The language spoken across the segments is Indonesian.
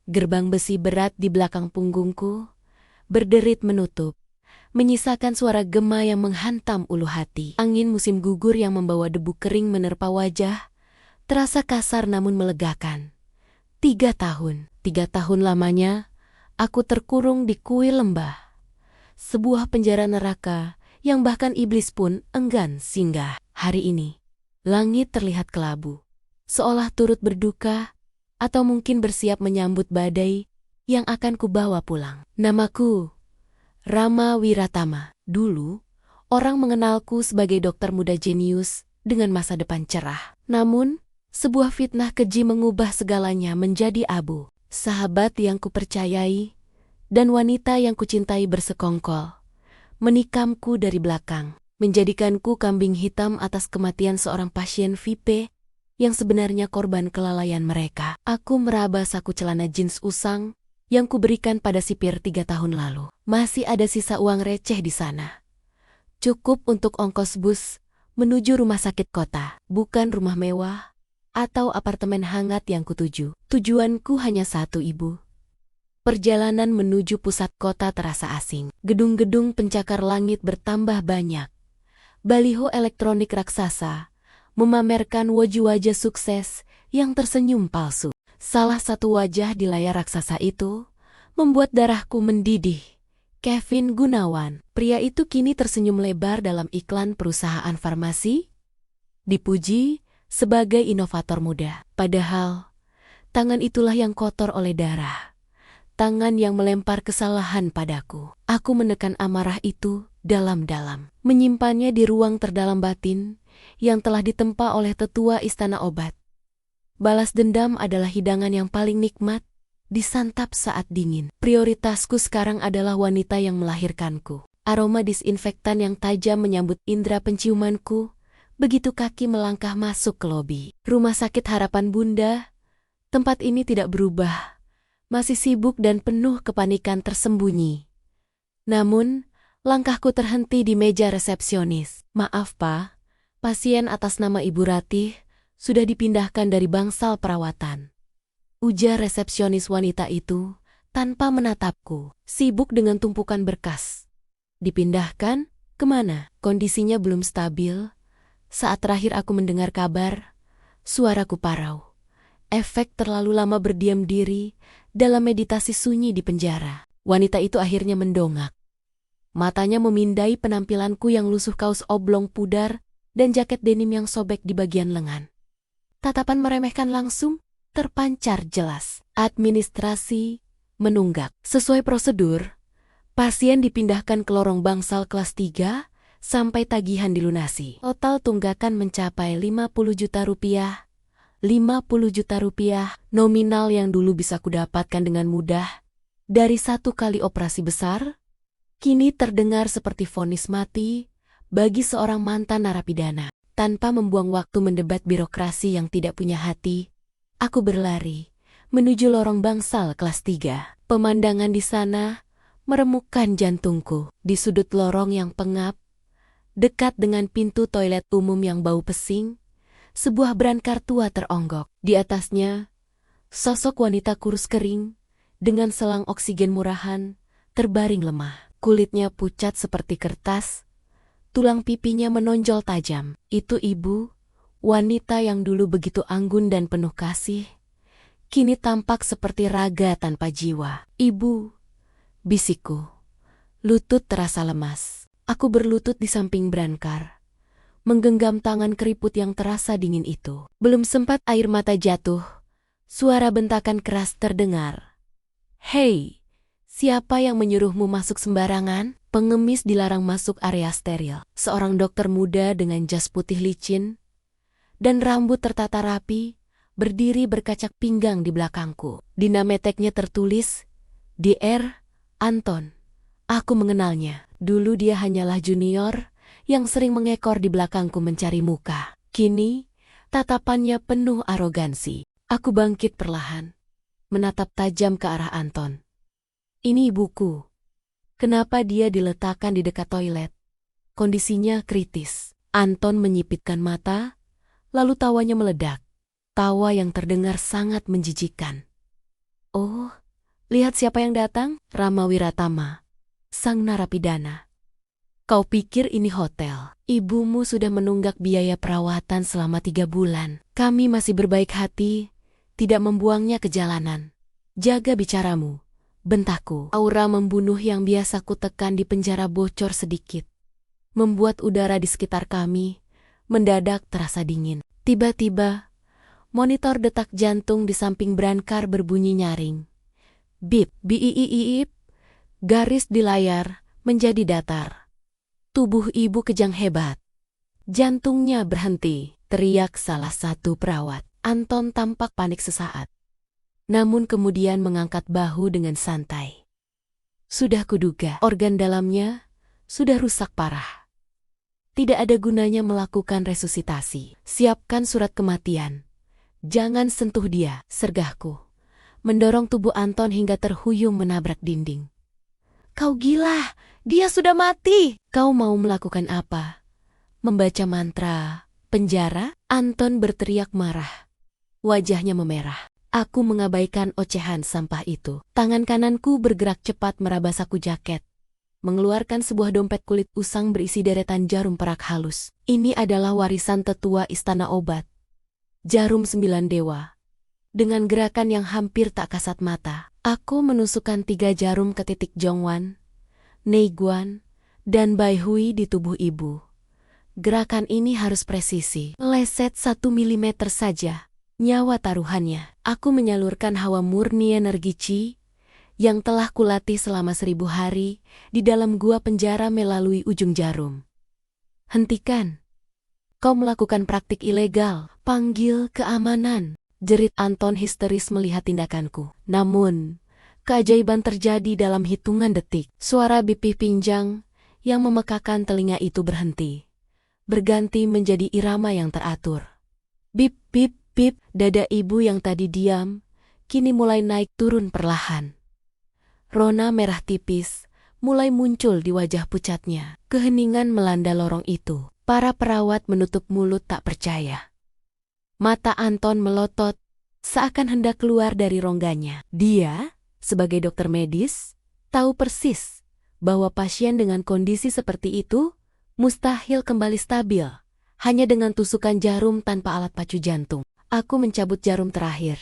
Gerbang besi berat di belakang punggungku berderit menutup, menyisakan suara gema yang menghantam ulu hati. Angin musim gugur yang membawa debu kering menerpa wajah, terasa kasar namun melegakan. 3 tahun lamanya, aku terkurung di kuil lembah. Sebuah penjara neraka yang bahkan iblis pun enggan singgah. Hari ini, langit terlihat kelabu, seolah turut berduka atau mungkin bersiap menyambut badai yang akan kubawa pulang. Namaku Rama Wiratama. Dulu, orang mengenalku sebagai dokter muda jenius dengan masa depan cerah. Namun, sebuah fitnah keji mengubah segalanya menjadi abu. Sahabat yang kupercayai dan wanita yang kucintai bersekongkol menikamku dari belakang, menjadikanku kambing hitam atas kematian seorang pasien VIP yang sebenarnya korban kelalaian mereka. Aku meraba saku celana jeans usang yang kuberikan pada sipir 3 tahun lalu. Masih ada sisa uang receh di sana. Cukup untuk ongkos bus menuju rumah sakit kota, bukan rumah mewah atau apartemen hangat yang kutuju. Tujuanku hanya satu, Ibu. Perjalanan menuju pusat kota terasa asing. Gedung-gedung pencakar langit bertambah banyak. Baliho elektronik raksasa memamerkan wajah-wajah sukses yang tersenyum palsu. Salah satu wajah di layar raksasa itu membuat darahku mendidih. Kevin Gunawan, pria itu kini tersenyum lebar dalam iklan perusahaan farmasi, dipuji sebagai inovator muda. Padahal, tangan itulah yang kotor oleh darah. Tangan yang melempar kesalahan padaku. Aku menekan amarah itu dalam-dalam, menyimpannya di ruang terdalam batin yang telah ditempa oleh tetua istana obat. Balas dendam adalah hidangan yang paling nikmat, disantap saat dingin. Prioritasku sekarang adalah wanita yang melahirkanku. Aroma disinfektan yang tajam menyambut indera penciumanku begitu kaki melangkah masuk ke lobi. Rumah sakit Harapan Bunda, tempat ini tidak berubah. Masih sibuk dan penuh kepanikan tersembunyi. Namun, langkahku terhenti di meja resepsionis. Maaf, Pak. Pasien atas nama Ibu Ratih sudah dipindahkan dari bangsal perawatan. Ujar resepsionis wanita itu tanpa menatapku. Sibuk dengan tumpukan berkas. Dipindahkan? Kemana? Kondisinya belum stabil. Saat terakhir aku mendengar kabar, suaraku parau. Efek terlalu lama berdiam diri dalam meditasi sunyi di penjara. Wanita itu akhirnya mendongak. Matanya memindai penampilanku yang lusuh kaos oblong pudar dan jaket denim yang sobek di bagian lengan. Tatapan meremehkan langsung terpancar jelas. Administrasi menunggak. Sesuai prosedur, pasien dipindahkan ke lorong bangsal kelas 3 sampai tagihan dilunasi. Total tunggakan mencapai 50 juta rupiah. 50 juta rupiah nominal yang dulu bisa kudapatkan dengan mudah dari 1 kali operasi besar, kini terdengar seperti vonis mati bagi seorang mantan narapidana. Tanpa membuang waktu mendebat birokrasi yang tidak punya hati, aku berlari menuju lorong bangsal kelas 3. Pemandangan di sana meremukkan jantungku. Di sudut lorong yang pengap, dekat dengan pintu toilet umum yang bau pesing, sebuah brankar tua teronggok. Di atasnya, sosok wanita kurus kering dengan selang oksigen murahan terbaring lemah. Kulitnya pucat seperti kertas, tulang pipinya menonjol tajam. Itu ibu, wanita yang dulu begitu anggun dan penuh kasih, kini tampak seperti raga tanpa jiwa. Ibu, bisikku. Lutut terasa lemas. Aku berlutut di samping brankar, menggenggam tangan keriput yang terasa dingin itu. Belum sempat air mata jatuh, suara bentakan keras terdengar. Hei, siapa yang menyuruhmu masuk sembarangan? Pengemis dilarang masuk area steril. Seorang dokter muda dengan jas putih licin dan rambut tertata rapi berdiri berkacak pinggang di belakangku. Di nameteknya tertulis, Dr. Anton. Aku mengenalnya. Dulu dia hanyalah junior yang sering mengekor di belakangku mencari muka. Kini, tatapannya penuh arogansi. Aku bangkit perlahan, menatap tajam ke arah Anton. Ini ibuku. Kenapa dia diletakkan di dekat toilet? Kondisinya kritis. Anton menyipitkan mata, lalu tawanya meledak. Tawa yang terdengar sangat menjijikkan. Oh, lihat siapa yang datang? Rama Wiratama, sang narapidana. Kau pikir ini hotel? Ibumu sudah menunggak biaya perawatan selama 3 bulan. Kami masih berbaik hati, tidak membuangnya ke jalanan. Jaga bicaramu, bentakku. Aura membunuh yang biasa kutekan di penjara bocor sedikit, membuat udara di sekitar kami mendadak terasa dingin. Tiba-tiba, monitor detak jantung di samping brankar berbunyi nyaring. Bip, biip, garis di layar menjadi datar. Tubuh ibu kejang hebat. Jantungnya berhenti, teriak salah satu perawat. Anton tampak panik sesaat, namun kemudian mengangkat bahu dengan santai. Sudah kuduga, organ dalamnya sudah rusak parah. Tidak ada gunanya melakukan resusitasi. Siapkan surat kematian. Jangan sentuh dia, sergahku, mendorong tubuh Anton hingga terhuyung menabrak dinding. Kau gila, dia sudah mati. Kau mau melakukan apa? Membaca mantra penjara? Anton berteriak marah. Wajahnya memerah. Aku mengabaikan ocehan sampah itu. Tangan kananku bergerak cepat meraba saku jaket, mengeluarkan sebuah dompet kulit usang berisi deretan jarum perak halus. Ini adalah warisan tetua Istana Obat, jarum 9 dewa. Dengan gerakan yang hampir tak kasat mata, aku menusukkan 3 jarum ke titik Jongwan, Neiguan, dan Baihui di tubuh ibu. Gerakan ini harus presisi, meleset 1 milimeter saja. Nyawa taruhannya. Aku menyalurkan hawa murni energi Qi yang telah kulatih selama 1000 hari di dalam gua penjara melalui ujung jarum. Hentikan. Kau melakukan praktik ilegal. Panggil keamanan, jerit Anton histeris melihat tindakanku. Namun, keajaiban terjadi dalam hitungan detik. Suara bipih pinjang yang memekakan telinga itu berhenti, berganti menjadi irama yang teratur. Bip, bip, bip. Dada ibu yang tadi diam kini mulai naik turun perlahan. Rona merah tipis mulai muncul di wajah pucatnya. Keheningan melanda lorong itu. Para perawat menutup mulut tak percaya. Mata Anton melotot, seakan hendak keluar dari rongganya. Dia, sebagai dokter medis, tahu persis bahwa pasien dengan kondisi seperti itu mustahil kembali stabil hanya dengan tusukan jarum tanpa alat pacu jantung. Aku mencabut jarum terakhir,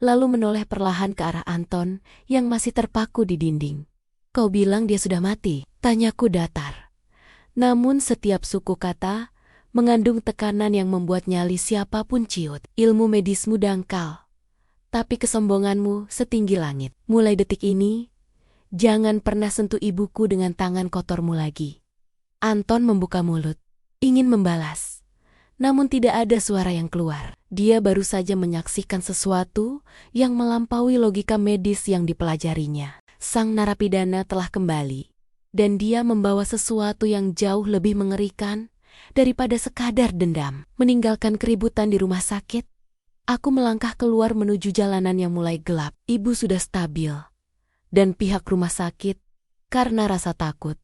lalu menoleh perlahan ke arah Anton yang masih terpaku di dinding. Kau bilang dia sudah mati? Tanyaku datar. Namun setiap suku kata mengandung tekanan yang membuat nyali siapapun ciut. Ilmu medismu dangkal, tapi kesombonganmu setinggi langit. Mulai detik ini, jangan pernah sentuh ibuku dengan tangan kotormu lagi. Anton membuka mulut, ingin membalas. Namun tidak ada suara yang keluar. Dia baru saja menyaksikan sesuatu yang melampaui logika medis yang dipelajarinya. Sang narapidana telah kembali, dan dia membawa sesuatu yang jauh lebih mengerikan daripada sekadar dendam. Meninggalkan keributan di rumah sakit, aku melangkah keluar menuju jalanan yang mulai gelap. Ibu sudah stabil, dan pihak rumah sakit, karena rasa takut,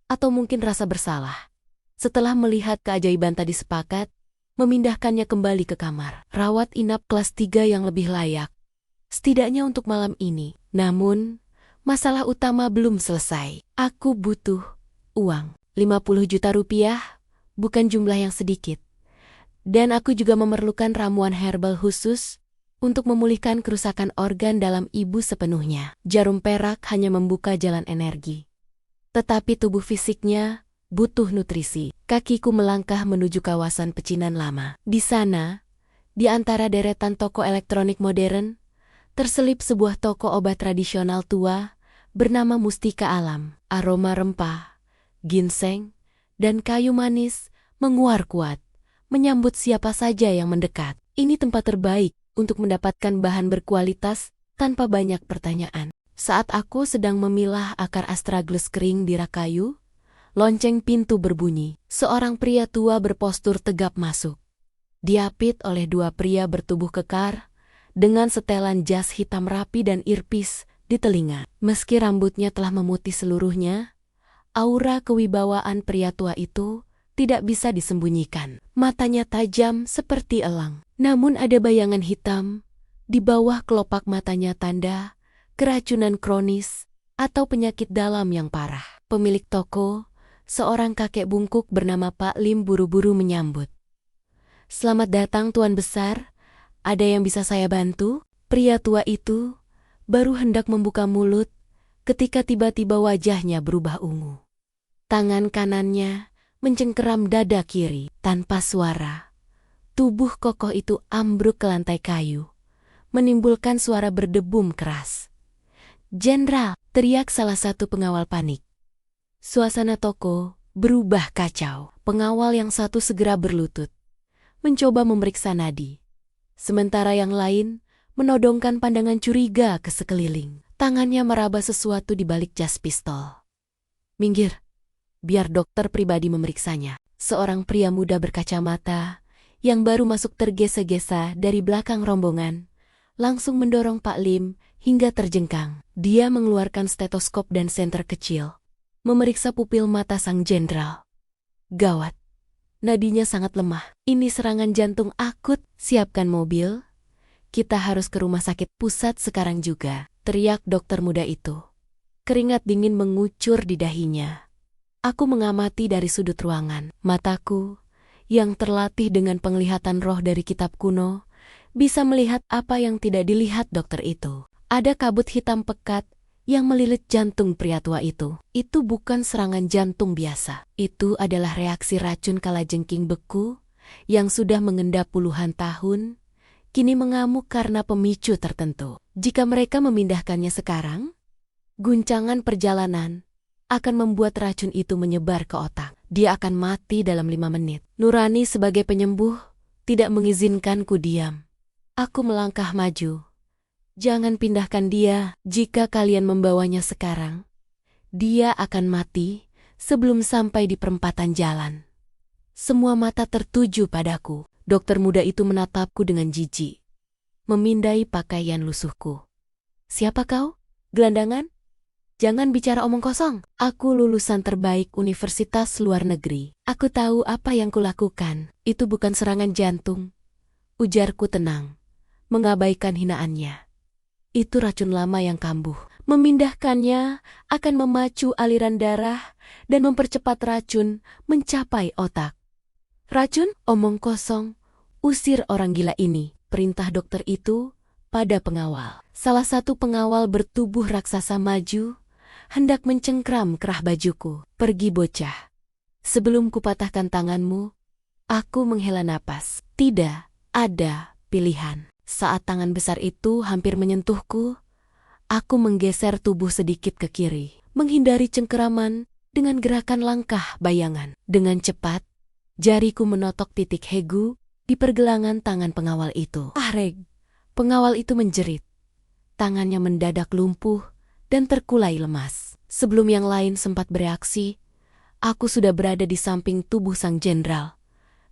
atau mungkin rasa bersalah, setelah melihat keajaiban tadi sepakat memindahkannya kembali ke kamar rawat inap kelas 3 yang lebih layak, setidaknya untuk malam ini. Namun, masalah utama belum selesai. Aku butuh uang. 50 juta rupiah, bukan jumlah yang sedikit. Dan aku juga memerlukan ramuan herbal khusus untuk memulihkan kerusakan organ dalam ibu sepenuhnya. Jarum perak hanya membuka jalan energi, tetapi tubuh fisiknya butuh nutrisi. Kakiku melangkah menuju kawasan pecinan lama. Di sana, di antara deretan toko elektronik modern, terselip sebuah toko obat tradisional tua bernama Mustika Alam. Aroma rempah, ginseng, dan kayu manis menguar kuat, menyambut siapa saja yang mendekat. Ini tempat terbaik untuk mendapatkan bahan berkualitas tanpa banyak pertanyaan. Saat aku sedang memilah akar astragalus kering di rak kayu, lonceng pintu berbunyi. Seorang pria tua berpostur tegap masuk, diapit oleh 2 pria bertubuh kekar dengan setelan jas hitam rapi dan earpiece di telinga. Meski rambutnya telah memutih seluruhnya, aura kewibawaan pria tua itu tidak bisa disembunyikan. Matanya tajam seperti elang, namun ada bayangan hitam Di bawah kelopak matanya tanda keracunan kronis atau penyakit dalam yang parah. Pemilik toko, seorang kakek bungkuk bernama Pak Lim, buru-buru menyambut. "Selamat datang Tuan Besar, ada yang bisa saya bantu?" Pria tua itu baru hendak membuka mulut ketika tiba-tiba wajahnya berubah ungu. Tangan kanannya mencengkeram dada kiri. Tanpa suara, tubuh kokoh itu ambruk ke lantai kayu, menimbulkan suara berdebum keras. "Jenderal!" teriak salah satu pengawal panik. Suasana toko berubah kacau. Pengawal yang satu segera berlutut, mencoba memeriksa nadi. Sementara yang lain menodongkan pandangan curiga ke sekeliling. Tangannya meraba sesuatu di balik jas pistol. "Minggir, biar dokter pribadi memeriksanya." Seorang pria muda berkacamata yang baru masuk tergesa-gesa dari belakang rombongan langsung mendorong Pak Lim hingga terjengkang. Dia mengeluarkan stetoskop dan senter kecil, memeriksa pupil mata sang jenderal. Gawat, nadinya sangat lemah. "Ini serangan jantung akut. Siapkan mobil. Kita harus ke rumah sakit pusat sekarang juga," teriak dokter muda itu. Keringat dingin mengucur di dahinya. Aku mengamati dari sudut ruangan. Mataku, yang terlatih dengan penglihatan roh dari kitab kuno, bisa melihat apa yang tidak dilihat dokter itu. Ada kabut hitam pekat yang melilit jantung pria tua itu. Itu bukan serangan jantung biasa. Itu adalah reaksi racun kalajengking beku yang sudah mengendap puluhan tahun, kini mengamuk karena pemicu tertentu. Jika mereka memindahkannya sekarang, guncangan perjalanan akan membuat racun itu menyebar ke otak. Dia akan mati dalam 5 menit. Nurani sebagai penyembuh tidak mengizinkanku diam. Aku melangkah maju. "Jangan pindahkan dia. Jika kalian membawanya sekarang, dia akan mati sebelum sampai di perempatan jalan." Semua mata tertuju padaku. Dokter muda itu menatapku dengan jijik, memindai pakaian lusuhku. "Siapa kau? Gelandangan? Jangan bicara omong kosong. Aku lulusan terbaik universitas luar negeri. Aku tahu apa yang kulakukan. Itu bukan serangan jantung," ujarku tenang, mengabaikan hinaannya. "Itu racun lama yang kambuh. Memindahkannya akan memacu aliran darah dan mempercepat racun mencapai otak." "Racun? Omong kosong. Usir orang gila ini," perintah dokter itu pada pengawal. Salah satu pengawal bertubuh raksasa maju, hendak mencengkram kerah bajuku. "Pergi bocah. Sebelum kupatahkan tanganmu." Aku menghela napas. Tidak ada pilihan. Saat tangan besar itu hampir menyentuhku, aku menggeser tubuh sedikit ke kiri, menghindari cengkeraman dengan gerakan langkah bayangan. Dengan cepat, jariku menotok titik hegu di pergelangan tangan pengawal itu. "Reg!" Pengawal itu menjerit. Tangannya mendadak lumpuh dan terkulai lemas. Sebelum yang lain sempat bereaksi, aku sudah berada di samping tubuh sang jenderal.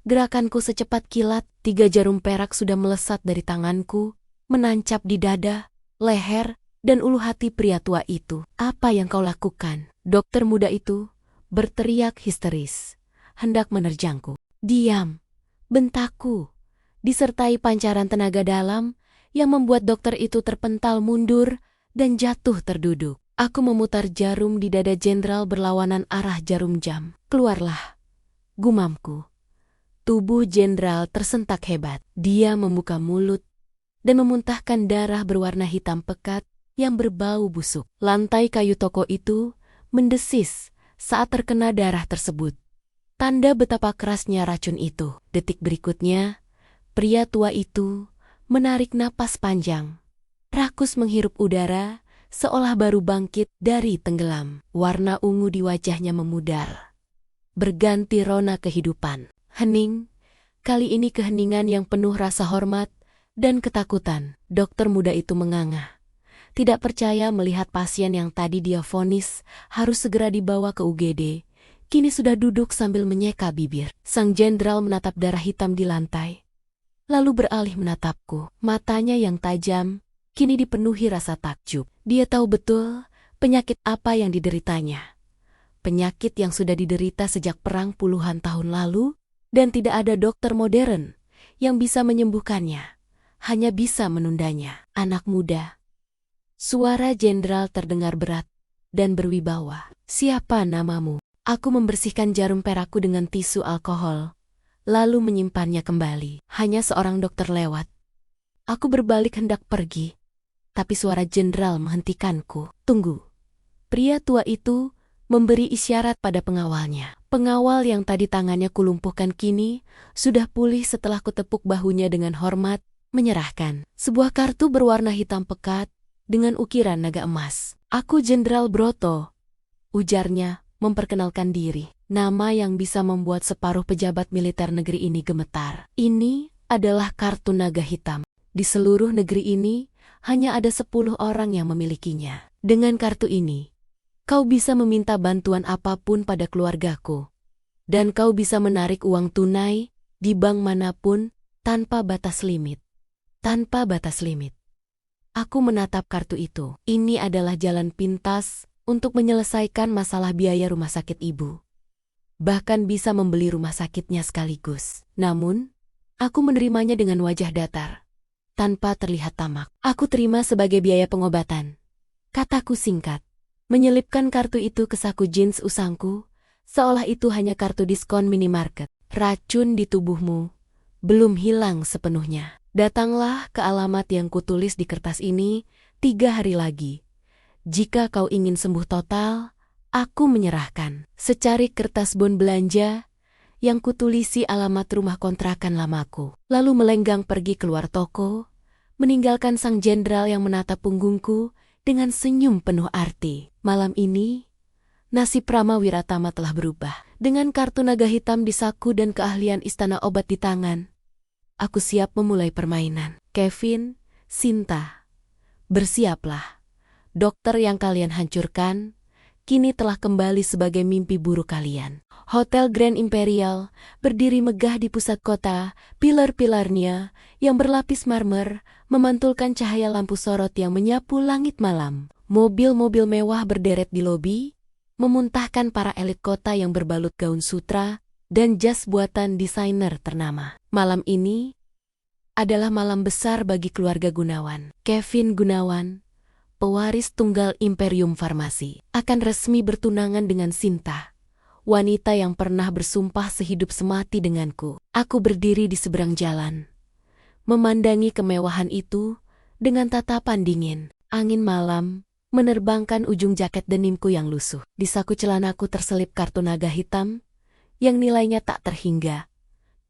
Gerakanku secepat kilat, 3 jarum perak sudah melesat dari tanganku, menancap di dada, leher, dan ulu hati pria tua itu. "Apa yang kau lakukan?" Dokter muda itu berteriak histeris, hendak menerjangku. "Diam!" bentakku, disertai pancaran tenaga dalam yang membuat dokter itu terpental mundur dan jatuh terduduk. Aku memutar jarum di dada jenderal berlawanan arah jarum jam. "Keluarlah," gumamku. Tubuh jenderal tersentak hebat. Dia membuka mulut dan memuntahkan darah berwarna hitam pekat yang berbau busuk. Lantai kayu toko itu mendesis saat terkena darah tersebut. Tanda betapa kerasnya racun itu. Detik berikutnya, pria tua itu menarik napas panjang. Rakus menghirup udara seolah baru bangkit dari tenggelam. Warna ungu di wajahnya memudar, berganti rona kehidupan. Hening, kali ini keheningan yang penuh rasa hormat dan ketakutan. Dokter muda itu menganga, tidak percaya melihat pasien yang tadi dia vonis harus segera dibawa ke UGD, kini sudah duduk sambil menyeka bibir. Sang jenderal menatap darah hitam di lantai, lalu beralih menatapku. Matanya yang tajam kini dipenuhi rasa takjub. Dia tahu betul penyakit apa yang dideritanya. Penyakit yang sudah diderita sejak perang puluhan tahun lalu, dan tidak ada dokter modern yang bisa menyembuhkannya. hanya bisa menundanya. Anak muda. Suara jenderal terdengar berat dan berwibawa. Siapa namamu? Aku membersihkan jarum perakku dengan tisu alkohol, lalu menyimpannya kembali. Hanya seorang dokter lewat. Aku berbalik hendak pergi, tapi suara jenderal menghentikanku. Tunggu. Pria tua itu memberi isyarat pada pengawalnya. Pengawal yang tadi tangannya kulumpuhkan kini sudah pulih setelah kutepuk bahunya dengan hormat, menyerahkan sebuah kartu berwarna hitam pekat dengan ukiran naga emas. Aku Jenderal Broto, ujarnya memperkenalkan diri. Nama yang bisa membuat separuh pejabat militer negeri ini gemetar. Ini adalah kartu naga hitam. Di seluruh negeri ini hanya ada 10 orang yang memilikinya. Dengan kartu ini, kau bisa meminta bantuan apapun pada keluargaku. Dan kau bisa menarik uang tunai di bank manapun tanpa batas limit. Tanpa batas limit. Aku menatap kartu itu. Ini adalah jalan pintas untuk menyelesaikan masalah biaya rumah sakit ibu. Bahkan bisa membeli rumah sakitnya sekaligus. Namun, aku menerimanya dengan wajah datar, tanpa terlihat tamak. Aku terima sebagai biaya pengobatan, kataku singkat. Menyelipkan kartu itu ke saku jeans usangku, seolah itu hanya kartu diskon minimarket. Racun di tubuhmu belum hilang sepenuhnya. Datanglah ke alamat yang kutulis di kertas ini 3 hari lagi. Jika kau ingin sembuh total, aku menyerahkan. Secarik kertas bon belanja yang kutulisi alamat rumah kontrakan lamaku. Lalu melenggang pergi keluar toko, meninggalkan sang jenderal yang menatap punggungku dengan senyum penuh arti. Malam ini, nasib Rama Wiratama telah berubah. Dengan kartu naga hitam di saku dan keahlian istana obat di tangan, aku siap memulai permainan. Kevin, Sinta, bersiaplah. Dokter yang kalian hancurkan, kini telah kembali sebagai mimpi buruk kalian. Hotel Grand Imperial berdiri megah di pusat kota, pilar-pilarnya yang berlapis marmer memantulkan cahaya lampu sorot yang menyapu langit malam. Mobil-mobil mewah berderet di lobi, memuntahkan para elit kota yang berbalut gaun sutra dan jas buatan desainer ternama. Malam ini adalah malam besar bagi keluarga Gunawan. Kevin Gunawan, pewaris tunggal Imperium Farmasi, akan resmi bertunangan dengan Sinta, wanita yang pernah bersumpah sehidup semati denganku. Aku berdiri di seberang jalan, memandangi kemewahan itu dengan tatapan dingin. Angin malam menerbangkan ujung jaket denimku yang lusuh. Di saku celanaku terselip kartu naga hitam yang nilainya tak terhingga.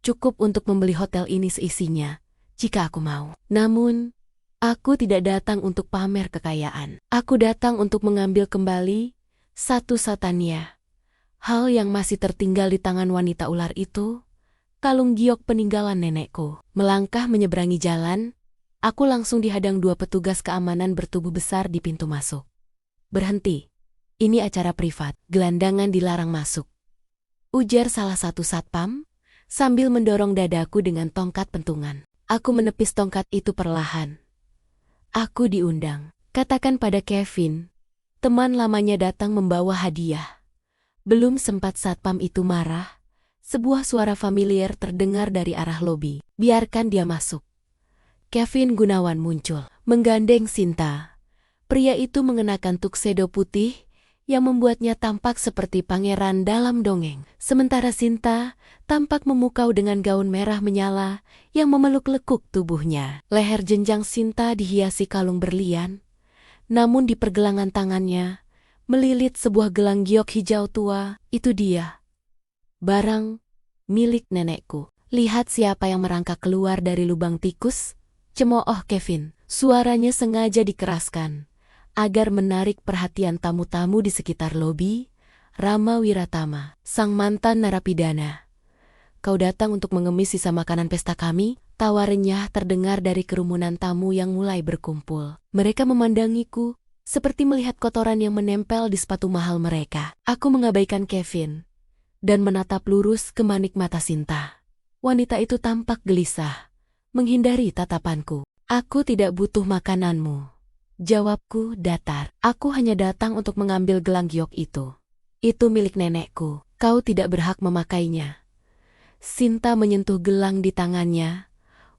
Cukup untuk membeli hotel ini seisinya, jika aku mau. Namun, aku tidak datang untuk pamer kekayaan. Aku datang untuk mengambil kembali satu-satunya hal yang masih tertinggal di tangan wanita ular itu, kalung giok peninggalan nenekku. Melangkah menyeberangi jalan, aku langsung dihadang 2 petugas keamanan bertubuh besar di pintu masuk. Berhenti, ini acara privat, gelandangan dilarang masuk, ujar salah satu satpam, sambil mendorong dadaku dengan tongkat pentungan. Aku menepis tongkat itu perlahan. Aku diundang. Katakan pada Kevin, teman lamanya datang membawa hadiah. Belum sempat satpam itu marah, sebuah suara familiar terdengar dari arah lobi. Biarkan dia masuk. Kevin Gunawan muncul, menggandeng Sinta. Pria itu mengenakan tuxedo putih yang membuatnya tampak seperti pangeran dalam dongeng. Sementara Sinta tampak memukau dengan gaun merah menyala yang memeluk lekuk tubuhnya. Leher jenjang Sinta dihiasi kalung berlian, namun di pergelangan tangannya melilit sebuah gelang giok hijau tua. Itu dia, barang milik nenekku. Lihat siapa yang merangkak keluar dari lubang tikus, cemooh Kevin. Suaranya sengaja dikeraskan agar menarik perhatian tamu-tamu di sekitar lobi. Rama Wiratama, sang mantan narapidana. Kau datang untuk mengemis sisa makanan pesta kami? Tawa renyah terdengar dari kerumunan tamu yang mulai berkumpul. Mereka memandangiku seperti melihat kotoran yang menempel di sepatu mahal mereka. Aku mengabaikan Kevin dan menatap lurus ke manik mata Sinta. Wanita itu tampak gelisah, menghindari tatapanku. Aku tidak butuh makananmu, jawabku datar. Aku hanya datang untuk mengambil gelang giok itu. Itu milik nenekku. Kau tidak berhak memakainya. Sinta menyentuh gelang di tangannya.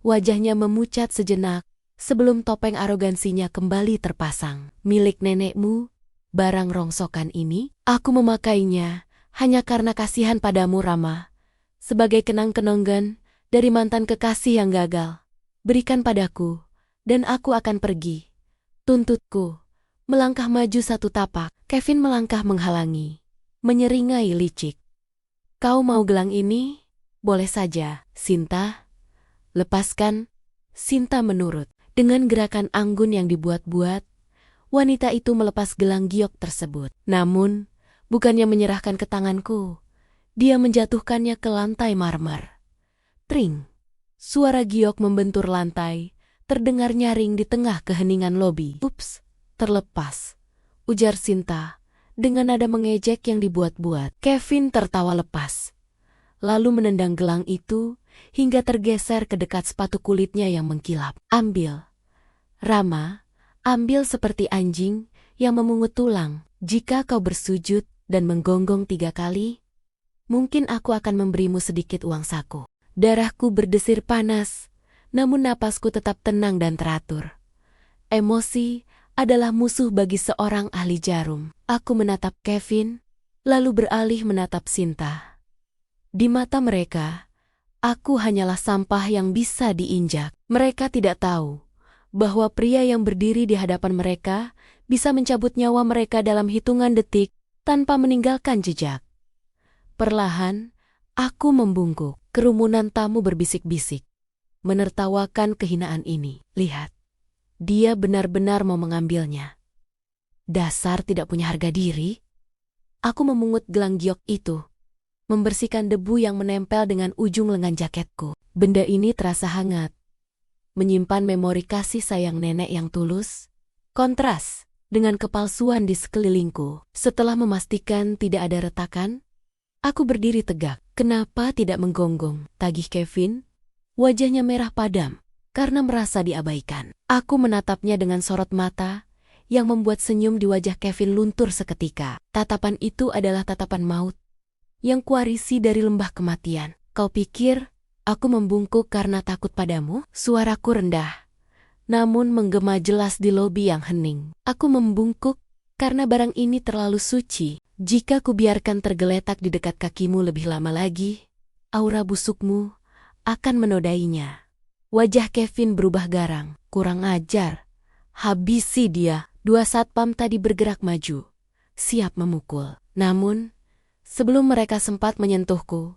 Wajahnya memucat sejenak sebelum topeng arogansinya kembali terpasang. Milik nenekmu, barang rongsokan ini, aku memakainya hanya karena kasihan padamu, Rama. Sebagai kenang-kenangan dari mantan kekasih yang gagal. Berikan padaku, dan aku akan pergi. Tuntutku. Melangkah maju satu tapak, Kevin melangkah menghalangi. Menyeringai licik. Kau mau gelang ini? Boleh saja, Sinta. Lepaskan. Sinta menurut. Dengan gerakan anggun yang dibuat-buat, wanita itu melepas gelang giok tersebut. Namun, bukannya menyerahkan ke tanganku, dia menjatuhkannya ke lantai marmer. Tring. Suara giok membentur lantai, terdengar nyaring di tengah keheningan lobi. Ups, terlepas, ujar Sinta, dengan nada mengejek yang dibuat-buat. Kevin tertawa lepas, lalu menendang gelang itu hingga tergeser ke dekat sepatu kulitnya yang mengkilap. Ambil, Rama, ambil seperti anjing yang memungut tulang. Jika kau bersujud dan menggonggong 3 kali, mungkin aku akan memberimu sedikit uang saku. Darahku berdesir panas, namun napasku tetap tenang dan teratur. Emosi adalah musuh bagi seorang ahli jarum. Aku menatap Kevin, lalu beralih menatap Sinta. Di mata mereka, aku hanyalah sampah yang bisa diinjak. Mereka tidak tahu bahwa pria yang berdiri di hadapan mereka bisa mencabut nyawa mereka dalam hitungan detik tanpa meninggalkan jejak. Perlahan, aku membungkuk. Kerumunan tamu berbisik-bisik, menertawakan kehinaan ini. Lihat, dia benar-benar mau mengambilnya. Dasar tidak punya harga diri. Aku memungut gelang giok itu, membersihkan debu yang menempel dengan ujung lengan jaketku. Benda ini terasa hangat, menyimpan memori kasih sayang nenek yang tulus, kontras dengan kepalsuan di sekelilingku. Setelah memastikan tidak ada retakan, aku berdiri tegak. Kenapa tidak menggonggong? Tagih Kevin. Wajahnya merah padam karena merasa diabaikan. Aku menatapnya dengan sorot mata yang membuat senyum di wajah Kevin luntur seketika. Tatapan itu adalah tatapan maut yang kuarisi dari lembah kematian. Kau pikir aku membungkuk karena takut padamu? Suaraku rendah, namun menggema jelas di lobi yang hening. Aku membungkuk karena barang ini terlalu suci. Jika kubiarkan tergeletak di dekat kakimu lebih lama lagi, aura busukmu akan menodainya. Wajah Kevin berubah garang. Kurang ajar. Habisi dia. 2 satpam tadi bergerak maju, siap memukul. Namun, sebelum mereka sempat menyentuhku,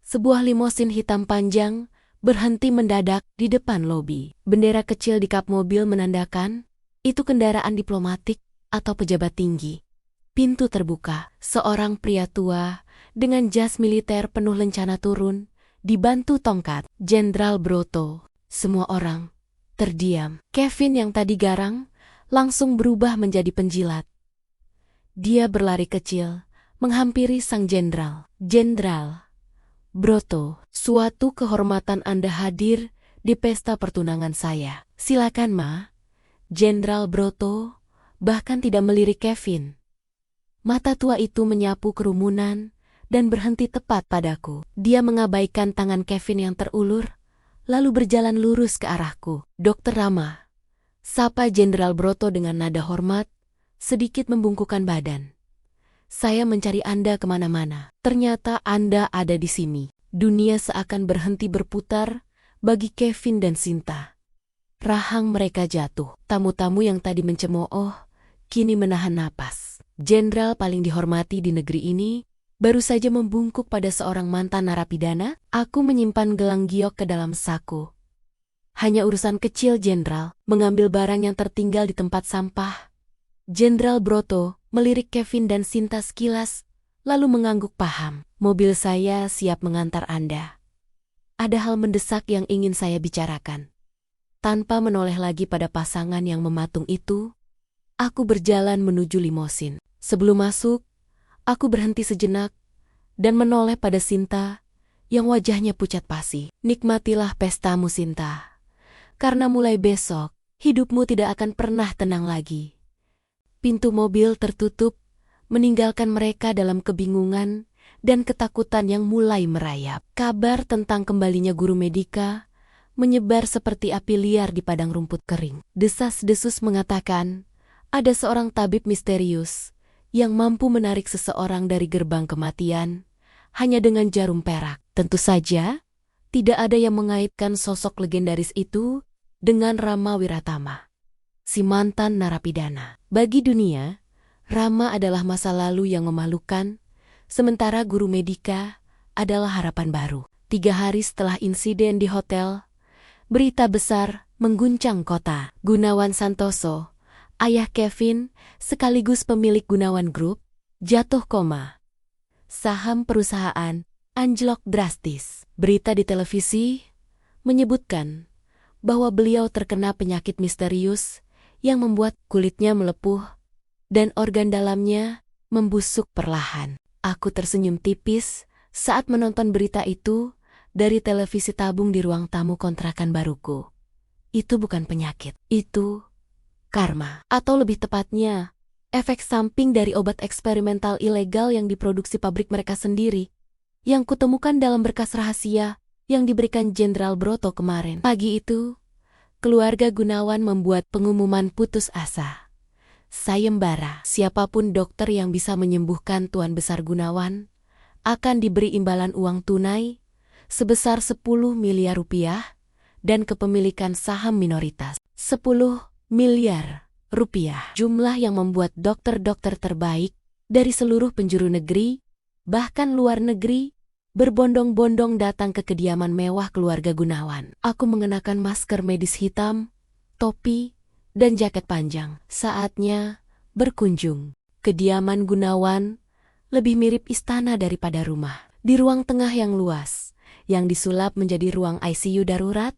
sebuah limosin hitam panjang berhenti mendadak di depan lobi. Bendera kecil di kap mobil menandakan itu kendaraan diplomatik atau pejabat tinggi. Pintu terbuka. Seorang pria tua dengan jas militer penuh lencana turun, dibantu tongkat. Jenderal Broto. Semua orang terdiam. Kevin yang tadi garang langsung berubah menjadi penjilat. Dia berlari kecil, menghampiri sang jenderal. Jenderal Broto, suatu kehormatan Anda hadir di pesta pertunangan saya. Silakan, Ma. Jenderal Broto bahkan tidak melirik Kevin. Mata tua itu menyapu kerumunan dan berhenti tepat padaku. Dia mengabaikan tangan Kevin yang terulur, lalu berjalan lurus ke arahku. Dokter Rama, sapa Jenderal Broto dengan nada hormat, sedikit membungkukkan badan. Saya mencari Anda kemana-mana. Ternyata Anda ada di sini. Dunia seakan berhenti berputar bagi Kevin dan Sinta. Rahang mereka jatuh. Tamu-tamu yang tadi mencemooh, kini menahan napas. Jenderal paling dihormati di negeri ini baru saja membungkuk pada seorang mantan narapidana. Aku menyimpan gelang giok ke dalam saku. Hanya urusan kecil, Jenderal. Mengambil barang yang tertinggal di tempat sampah. Jenderal Broto melirik Kevin dan Sinta sekilas, lalu mengangguk paham. Mobil saya siap mengantar Anda. Ada hal mendesak yang ingin saya bicarakan. Tanpa menoleh lagi pada pasangan yang mematung itu, aku berjalan menuju limosin. Sebelum masuk, aku berhenti sejenak dan menoleh pada Sinta yang wajahnya pucat pasi. Nikmatilah pestamu, Sinta. Karena mulai besok, hidupmu tidak akan pernah tenang lagi. Pintu mobil tertutup, meninggalkan mereka dalam kebingungan dan ketakutan yang mulai merayap. Kabar tentang kembalinya guru Medika menyebar seperti api liar di padang rumput kering. Desas-desus mengatakan, ada seorang tabib misterius yang mampu menarik seseorang dari gerbang kematian hanya dengan jarum perak. Tentu saja, tidak ada yang mengaitkan sosok legendaris itu dengan Rama Wiratama, si mantan narapidana. Bagi dunia, Rama adalah masa lalu yang memalukan, sementara guru medika adalah harapan baru. 3 hari setelah insiden di hotel, berita besar mengguncang kota. Gunawan Santoso, ayah Kevin sekaligus pemilik Gunawan Group, jatuh koma. Saham perusahaan anjlok drastis. Berita di televisi menyebutkan bahwa beliau terkena penyakit misterius yang membuat kulitnya melepuh dan organ dalamnya membusuk perlahan. Aku tersenyum tipis saat menonton berita itu dari televisi tabung di ruang tamu kontrakan baruku. Itu bukan penyakit, itu karma. Atau lebih tepatnya, efek samping dari obat eksperimental ilegal yang diproduksi pabrik mereka sendiri, yang kutemukan dalam berkas rahasia yang diberikan Jenderal Broto kemarin. Pagi itu, keluarga Gunawan membuat pengumuman putus asa. Sayembara, siapapun dokter yang bisa menyembuhkan Tuan Besar Gunawan akan diberi imbalan uang tunai sebesar 10 miliar rupiah dan kepemilikan saham minoritas. 10 miliar rupiah. Jumlah yang membuat dokter-dokter terbaik dari seluruh penjuru negeri, bahkan luar negeri, berbondong-bondong datang ke kediaman mewah keluarga Gunawan. Aku mengenakan masker medis hitam, topi, dan jaket panjang. Saatnya berkunjung. Kediaman Gunawan lebih mirip istana daripada rumah. Di ruang tengah yang luas, yang disulap menjadi ruang ICU darurat,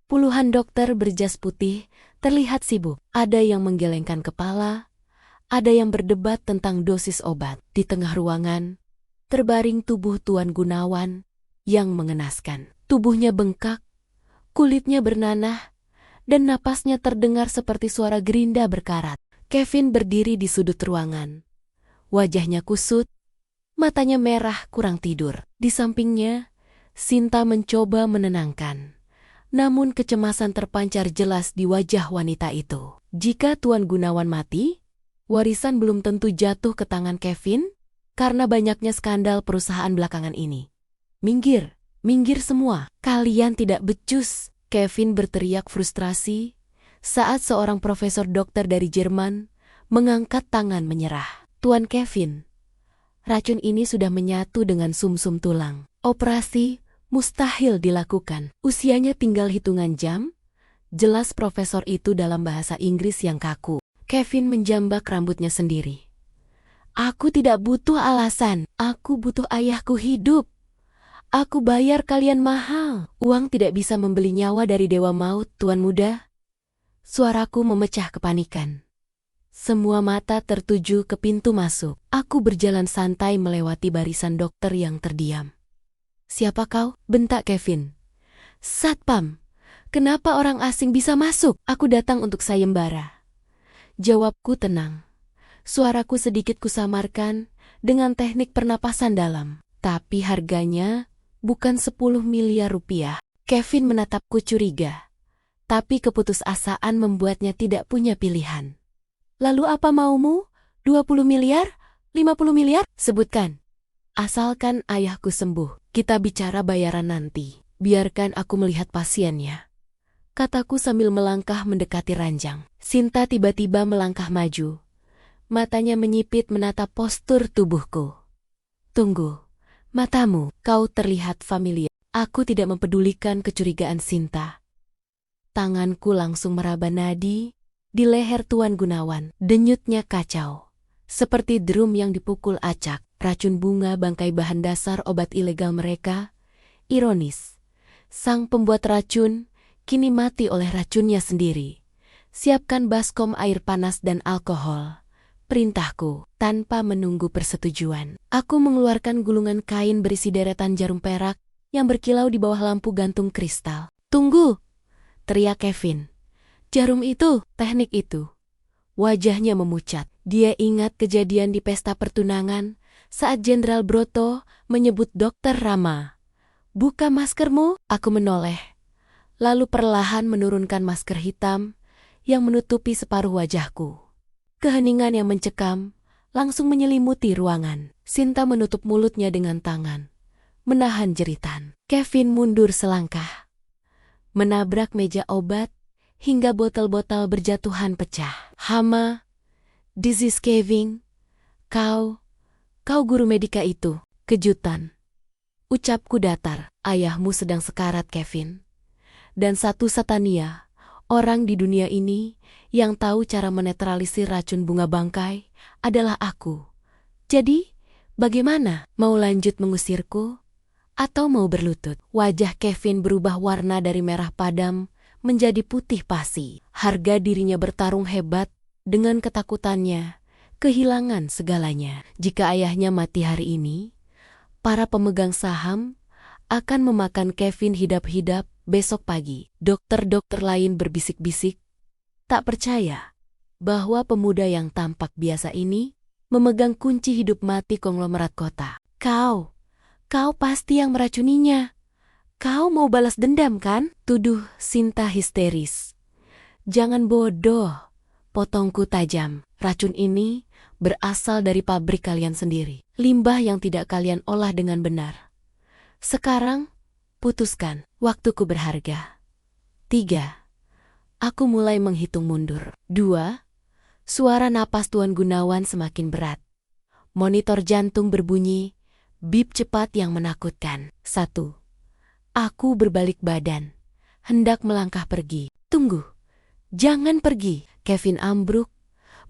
puluhan dokter berjas putih terlihat sibuk. Ada yang menggelengkan kepala, ada yang berdebat tentang dosis obat. Di tengah ruangan, terbaring tubuh Tuan Gunawan yang mengenaskan. Tubuhnya bengkak, kulitnya bernanah, dan napasnya terdengar seperti suara gerinda berkarat. Kevin berdiri di sudut ruangan. Wajahnya kusut, matanya merah kurang tidur. Di sampingnya, Sinta mencoba menenangkan. Namun kecemasan terpancar jelas di wajah wanita itu. Jika Tuan Gunawan mati, warisan belum tentu jatuh ke tangan Kevin karena banyaknya skandal perusahaan belakangan ini. Minggir, minggir semua. Kalian tidak becus. Kevin berteriak frustrasi saat seorang profesor dokter dari Jerman mengangkat tangan menyerah. Tuan Kevin, racun ini sudah menyatu dengan sumsum tulang. Operasi mustahil dilakukan. Usianya tinggal hitungan jam, jelas profesor itu dalam bahasa Inggris yang kaku. Kevin menjambak rambutnya sendiri. Aku tidak butuh alasan, aku butuh ayahku hidup. Aku bayar kalian mahal. Uang tidak bisa membeli nyawa dari dewa maut, Tuan Muda. Suaraku memecah kepanikan. Semua mata tertuju ke pintu masuk. Aku berjalan santai melewati barisan dokter yang terdiam. Siapa kau? Bentak Kevin. Satpam, kenapa orang asing bisa masuk? Aku datang untuk sayembara. Jawabku tenang. Suaraku sedikit kusamarkan dengan teknik pernapasan dalam. Tapi harganya bukan 10 miliar rupiah. Kevin menatapku curiga. Tapi keputusasaan membuatnya tidak punya pilihan. Lalu apa maumu? 20 miliar? 50 miliar? Sebutkan. Asalkan ayahku sembuh, kita bicara bayaran nanti. Biarkan aku melihat pasiennya, kataku sambil melangkah mendekati ranjang. Sinta tiba-tiba melangkah maju. Matanya menyipit menatap postur tubuhku. Tunggu, matamu, kau terlihat familiar. Aku tidak mempedulikan kecurigaan Sinta. Tanganku langsung meraba nadi di leher Tuan Gunawan. Denyutnya kacau, seperti drum yang dipukul acak. Racun bunga bangkai bahan dasar obat ilegal mereka. Ironis, sang pembuat racun kini mati oleh racunnya sendiri. Siapkan baskom air panas dan alkohol. Perintahku, tanpa menunggu persetujuan. Aku mengeluarkan gulungan kain berisi deretan jarum perak yang berkilau di bawah lampu gantung kristal. Tunggu, teriak Kevin. Jarum itu, teknik itu. Wajahnya memucat. Dia ingat kejadian di pesta pertunangan saat Jenderal Broto menyebut Dokter Rama. Buka maskermu, aku menoleh. lalu perlahan menurunkan masker hitam yang menutupi separuh wajahku. Keheningan yang mencekam langsung menyelimuti ruangan. Sinta menutup mulutnya dengan tangan, menahan jeritan. Kevin mundur selangkah, menabrak meja obat hingga botol-botol berjatuhan pecah. Hama, this is Kevin. Kau guru medika itu. Kejutan. Ucapku datar. Ayahmu sedang sekarat, Kevin. Dan satu-satunya orang di dunia ini yang tahu cara menetralisir racun bunga bangkai adalah aku. Jadi, bagaimana? Mau lanjut mengusirku? Atau mau berlutut? Wajah Kevin berubah warna dari merah padam menjadi putih pasi. Harga dirinya bertarung hebat dengan ketakutannya, kehilangan segalanya. Jika ayahnya mati hari ini, para pemegang saham akan memakan Kevin hidap-hidap besok pagi. Dokter-dokter lain berbisik-bisik, tak percaya bahwa pemuda yang tampak biasa ini memegang kunci hidup mati konglomerat kota. Kau pasti yang meracuninya. Kau mau balas dendam kan? Tuduh Sinta histeris. Jangan bodoh, potongku tajam. Racun ini berasal dari pabrik kalian sendiri. Limbah yang tidak kalian olah dengan benar. Sekarang, putuskan. Waktuku berharga. 3. Aku mulai menghitung mundur. 2. Suara napas Tuan Gunawan semakin berat. Monitor jantung berbunyi, bip cepat yang menakutkan. 1. Aku berbalik badan, hendak melangkah pergi. Tunggu, jangan pergi. Kevin ambruk,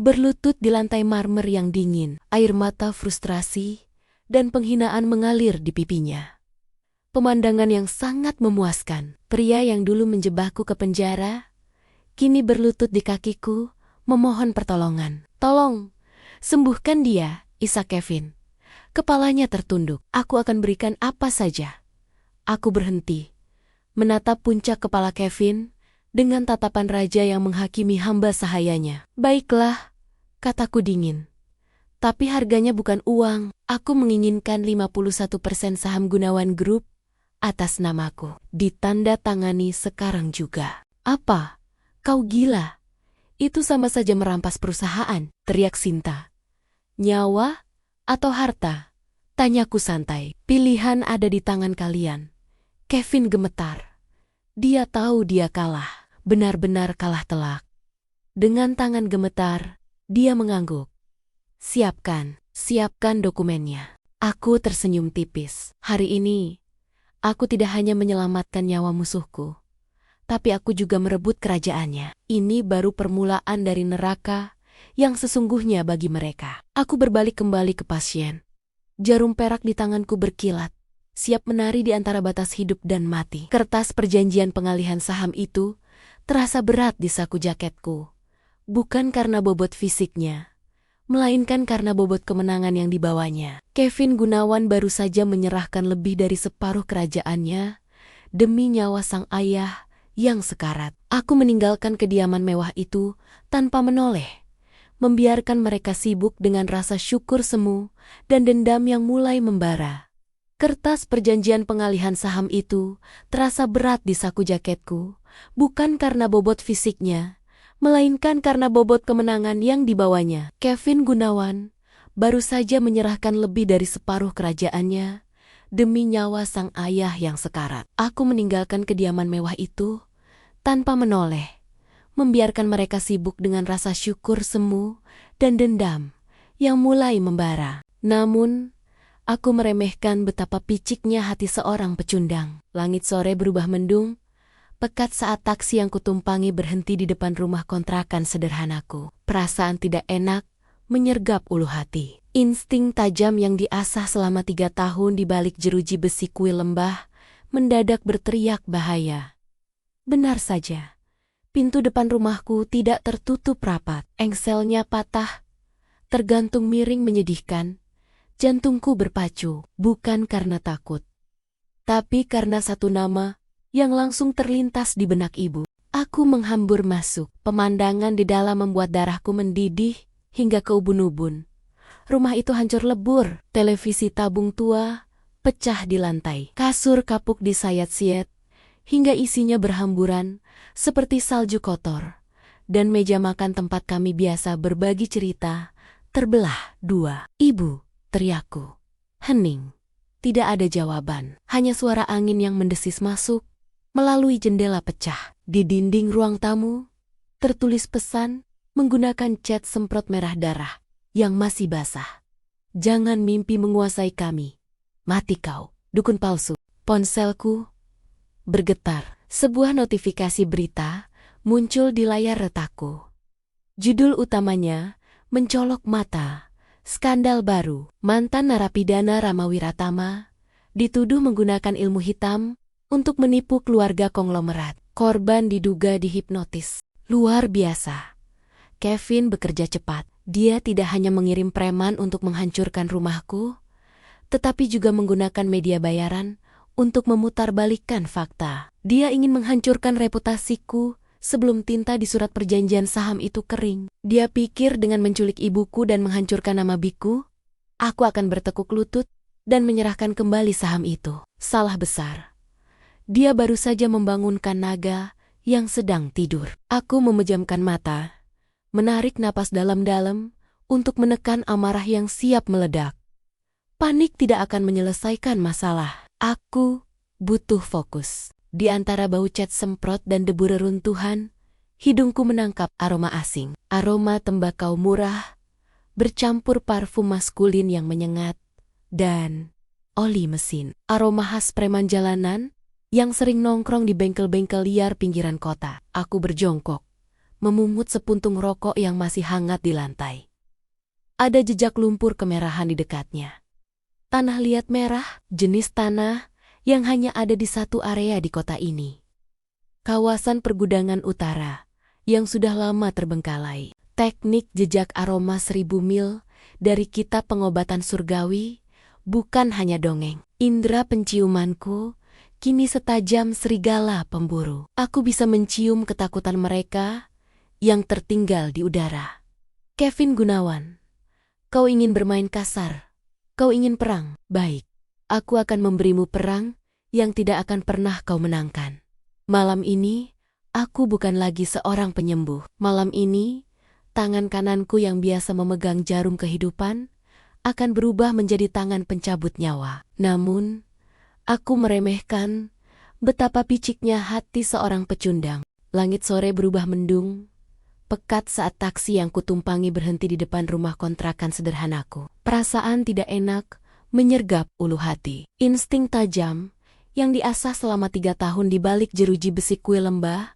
berlutut di lantai marmer yang dingin. Air mata frustrasi dan penghinaan mengalir di pipinya. Pemandangan yang sangat memuaskan. Pria yang dulu menjebakku ke penjara, kini berlutut di kakiku, memohon pertolongan. Tolong, sembuhkan dia, isak Kevin. Kepalanya tertunduk. Aku akan berikan apa saja. Aku berhenti, menatap puncak kepala Kevin dengan tatapan raja yang menghakimi hamba sahayanya. Baiklah, kataku dingin. Tapi harganya bukan uang. Aku menginginkan 51% saham Gunawan Group atas namaku. Ditanda tangani sekarang juga. Apa? Kau gila? Itu sama saja merampas perusahaan, teriak Sinta. Nyawa atau harta? Tanyaku santai. Pilihan ada di tangan kalian. Kevin gemetar. Dia tahu dia kalah. Benar-benar kalah telak. Dengan tangan gemetar, dia mengangguk. Siapkan dokumennya. Aku tersenyum tipis. Hari ini, aku tidak hanya menyelamatkan nyawa musuhku, tapi aku juga merebut kerajaannya. Ini baru permulaan dari neraka yang sesungguhnya bagi mereka. Aku berbalik kembali ke pasien. Jarum perak di tanganku berkilat, siap menari di antara batas hidup dan mati. Kertas perjanjian pengalihan saham itu terasa berat di saku jaketku. Bukan karena bobot fisiknya, melainkan karena bobot kemenangan yang dibawanya. Kevin Gunawan baru saja menyerahkan lebih dari separuh kerajaannya demi nyawa sang ayah yang sekarat. Aku meninggalkan kediaman mewah itu tanpa menoleh, membiarkan mereka sibuk dengan rasa syukur semu dan dendam yang mulai membara. Kertas perjanjian pengalihan saham itu terasa berat di saku jaketku, bukan karena bobot fisiknya, melainkan karena bobot kemenangan yang dibawanya. Kevin Gunawan baru saja menyerahkan lebih dari separuh kerajaannya demi nyawa sang ayah yang sekarat. Aku meninggalkan kediaman mewah itu tanpa menoleh, membiarkan mereka sibuk dengan rasa syukur semu dan dendam yang mulai membara. Namun, aku meremehkan betapa piciknya hati seorang pecundang. Langit sore berubah mendung, pekat saat taksi yang kutumpangi berhenti di depan rumah kontrakan sederhanaku. Perasaan tidak enak menyergap ulu hati. Insting tajam yang diasah selama 3 tahun di balik jeruji besi kuil lembah mendadak berteriak bahaya. Benar saja, pintu depan rumahku tidak tertutup rapat. Engselnya patah, tergantung miring menyedihkan. Jantungku berpacu, bukan karena takut, tapi karena satu nama yang langsung terlintas di benak ibu. Aku menghambur masuk. Pemandangan di dalam membuat darahku mendidih hingga ke ubun-ubun. Rumah itu hancur lebur. Televisi tabung tua pecah di lantai. Kasur kapuk disayat-siat hingga isinya berhamburan seperti salju kotor, dan meja makan tempat kami biasa berbagi cerita terbelah dua. "Ibu," teriakku. Hening. Tidak ada jawaban, hanya suara angin yang mendesis masuk melalui jendela pecah. Di dinding ruang tamu tertulis pesan menggunakan cat semprot merah darah yang masih basah. "Jangan mimpi menguasai kami. Mati kau, dukun palsu." Ponselku bergetar. Sebuah notifikasi berita muncul di layar retakku. Judul utamanya mencolok mata. Skandal baru. Mantan narapidana Rama Wiratama dituduh menggunakan ilmu hitam untuk menipu keluarga konglomerat. Korban diduga dihipnotis. Luar biasa. Kevin bekerja cepat. Dia tidak hanya mengirim preman untuk menghancurkan rumahku, tetapi juga menggunakan media bayaran untuk memutarbalikkan fakta. Dia ingin menghancurkan reputasiku sebelum tinta di surat perjanjian saham itu kering. Dia pikir dengan menculik ibuku dan menghancurkan nama Biku, aku akan bertekuk lutut dan menyerahkan kembali saham itu. Salah besar. Dia baru saja membangunkan naga yang sedang tidur. Aku memejamkan mata, menarik napas dalam-dalam untuk menekan amarah yang siap meledak. Panik tidak akan menyelesaikan masalah. Aku butuh fokus. Di antara bau cat semprot dan debu reruntuhan, hidungku menangkap aroma asing. Aroma tembakau murah, bercampur parfum maskulin yang menyengat, dan oli mesin. Aroma khas preman jalanan yang sering nongkrong di bengkel-bengkel liar pinggiran kota. Aku berjongkok, memungut sepuntung rokok yang masih hangat di lantai. Ada jejak lumpur kemerahan di dekatnya. Tanah liat merah, jenis tanah yang hanya ada di satu area di kota ini. Kawasan pergudangan utara yang sudah lama terbengkalai. Teknik jejak aroma 1000 mil dari kitab pengobatan surgawi bukan hanya dongeng. Indera penciumanku kini setajam serigala pemburu. Aku bisa mencium ketakutan mereka yang tertinggal di udara. Kevin Gunawan, kau ingin bermain kasar. Kau ingin perang. Baik. Aku akan memberimu perang yang tidak akan pernah kau menangkan. Malam ini, aku bukan lagi seorang penyembuh. Malam ini, tangan kananku yang biasa memegang jarum kehidupan akan berubah menjadi tangan pencabut nyawa. Namun, aku meremehkan betapa piciknya hati seorang pecundang. Langit sore berubah mendung, pekat saat taksi yang kutumpangi berhenti di depan rumah kontrakan sederhanaku. Perasaan tidak enak menyergap ulu hati. Insting tajam yang diasah selama 3 tahun di balik jeruji besi kuil lembah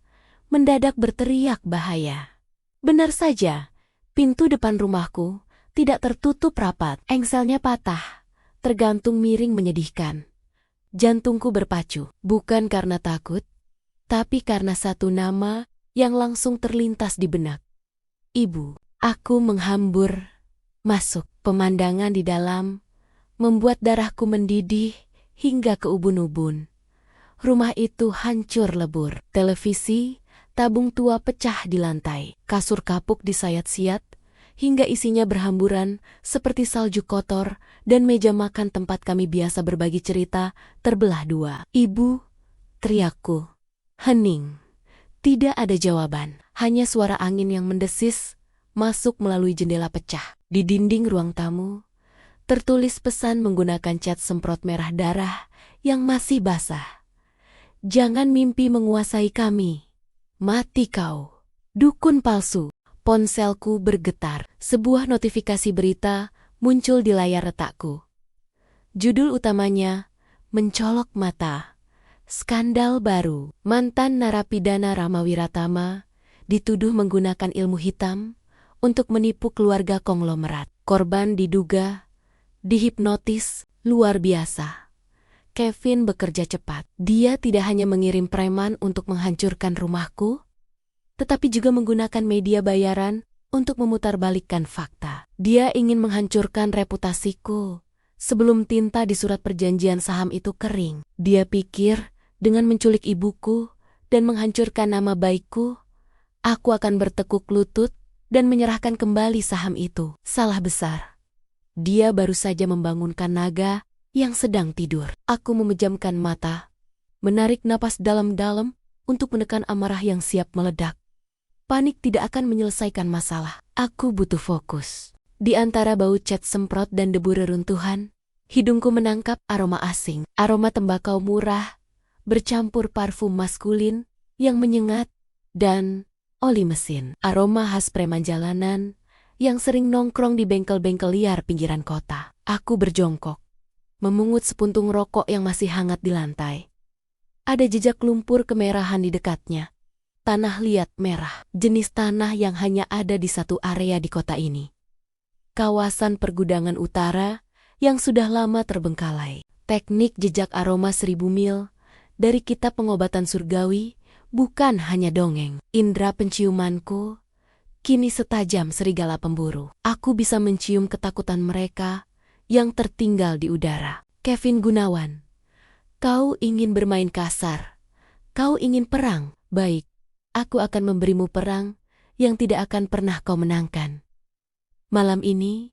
mendadak berteriak bahaya. Benar saja, pintu depan rumahku tidak tertutup rapat. Engselnya patah, tergantung miring menyedihkan. Jantungku berpacu, bukan karena takut, tapi karena satu nama yang langsung terlintas di benak. Ibu. Aku menghambur masuk. Pemandangan di dalam membuat darahku mendidih hingga ke ubun-ubun. Rumah itu hancur lebur. Televisi, tabung tua pecah di lantai. Kasur kapuk disayat-siat hingga isinya berhamburan seperti salju kotor, dan meja makan tempat kami biasa berbagi cerita terbelah dua. "Ibu," teriakku. Hening. Tidak ada jawaban, hanya suara angin yang mendesis masuk melalui jendela pecah. Di dinding ruang tamu tertulis pesan menggunakan cat semprot merah darah yang masih basah. "Jangan mimpi menguasai kami. Mati kau, dukun palsu." Ponselku bergetar. Sebuah notifikasi berita muncul di layar retakku. Judul utamanya mencolok mata. Skandal baru. Mantan narapidana Rama Wiratama dituduh menggunakan ilmu hitam untuk menipu keluarga konglomerat. Korban diduga dihipnotis. Luar biasa. Kevin bekerja cepat. Dia tidak hanya mengirim preman untuk menghancurkan rumahku, tetapi juga menggunakan media bayaran untuk memutarbalikkan fakta. Dia ingin menghancurkan reputasiku sebelum tinta di surat perjanjian saham itu kering. Dia pikir dengan menculik ibuku dan menghancurkan nama baikku, aku akan bertekuk lutut dan menyerahkan kembali saham itu. Salah besar. Dia baru saja membangunkan naga yang sedang tidur. Aku memejamkan mata, Menarik napas dalam-dalam untuk menekan amarah yang siap meledak. Panik tidak akan menyelesaikan masalah. Aku butuh fokus. Di antara bau cat semprot dan debu reruntuhan, hidungku menangkap aroma asing. Aroma tembakau murah, bercampur parfum maskulin yang menyengat, dan oli mesin. Aroma khas preman jalanan yang sering nongkrong di bengkel-bengkel liar pinggiran kota. Aku berjongkok, memungut sepuntung rokok yang masih hangat di lantai. Ada jejak lumpur kemerahan di dekatnya. Tanah liat merah, jenis tanah yang hanya ada di satu area di kota ini. Kawasan pergudangan utara yang sudah lama terbengkalai. Teknik jejak aroma 1000 mil dari kitab pengobatan surgawi bukan hanya dongeng. Indra penciumanku kini setajam serigala pemburu. Aku bisa mencium ketakutan mereka yang tertinggal di udara. Kevin Gunawan, kau ingin bermain kasar. Kau ingin perang. Baik, aku akan memberimu perang yang tidak akan pernah kau menangkan. Malam ini,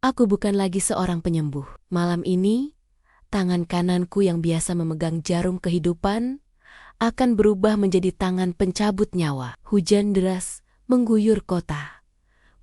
aku bukan lagi seorang penyembuh. Malam ini, tangan kananku yang biasa memegang jarum kehidupan akan berubah menjadi tangan pencabut nyawa. Hujan deras mengguyur kota,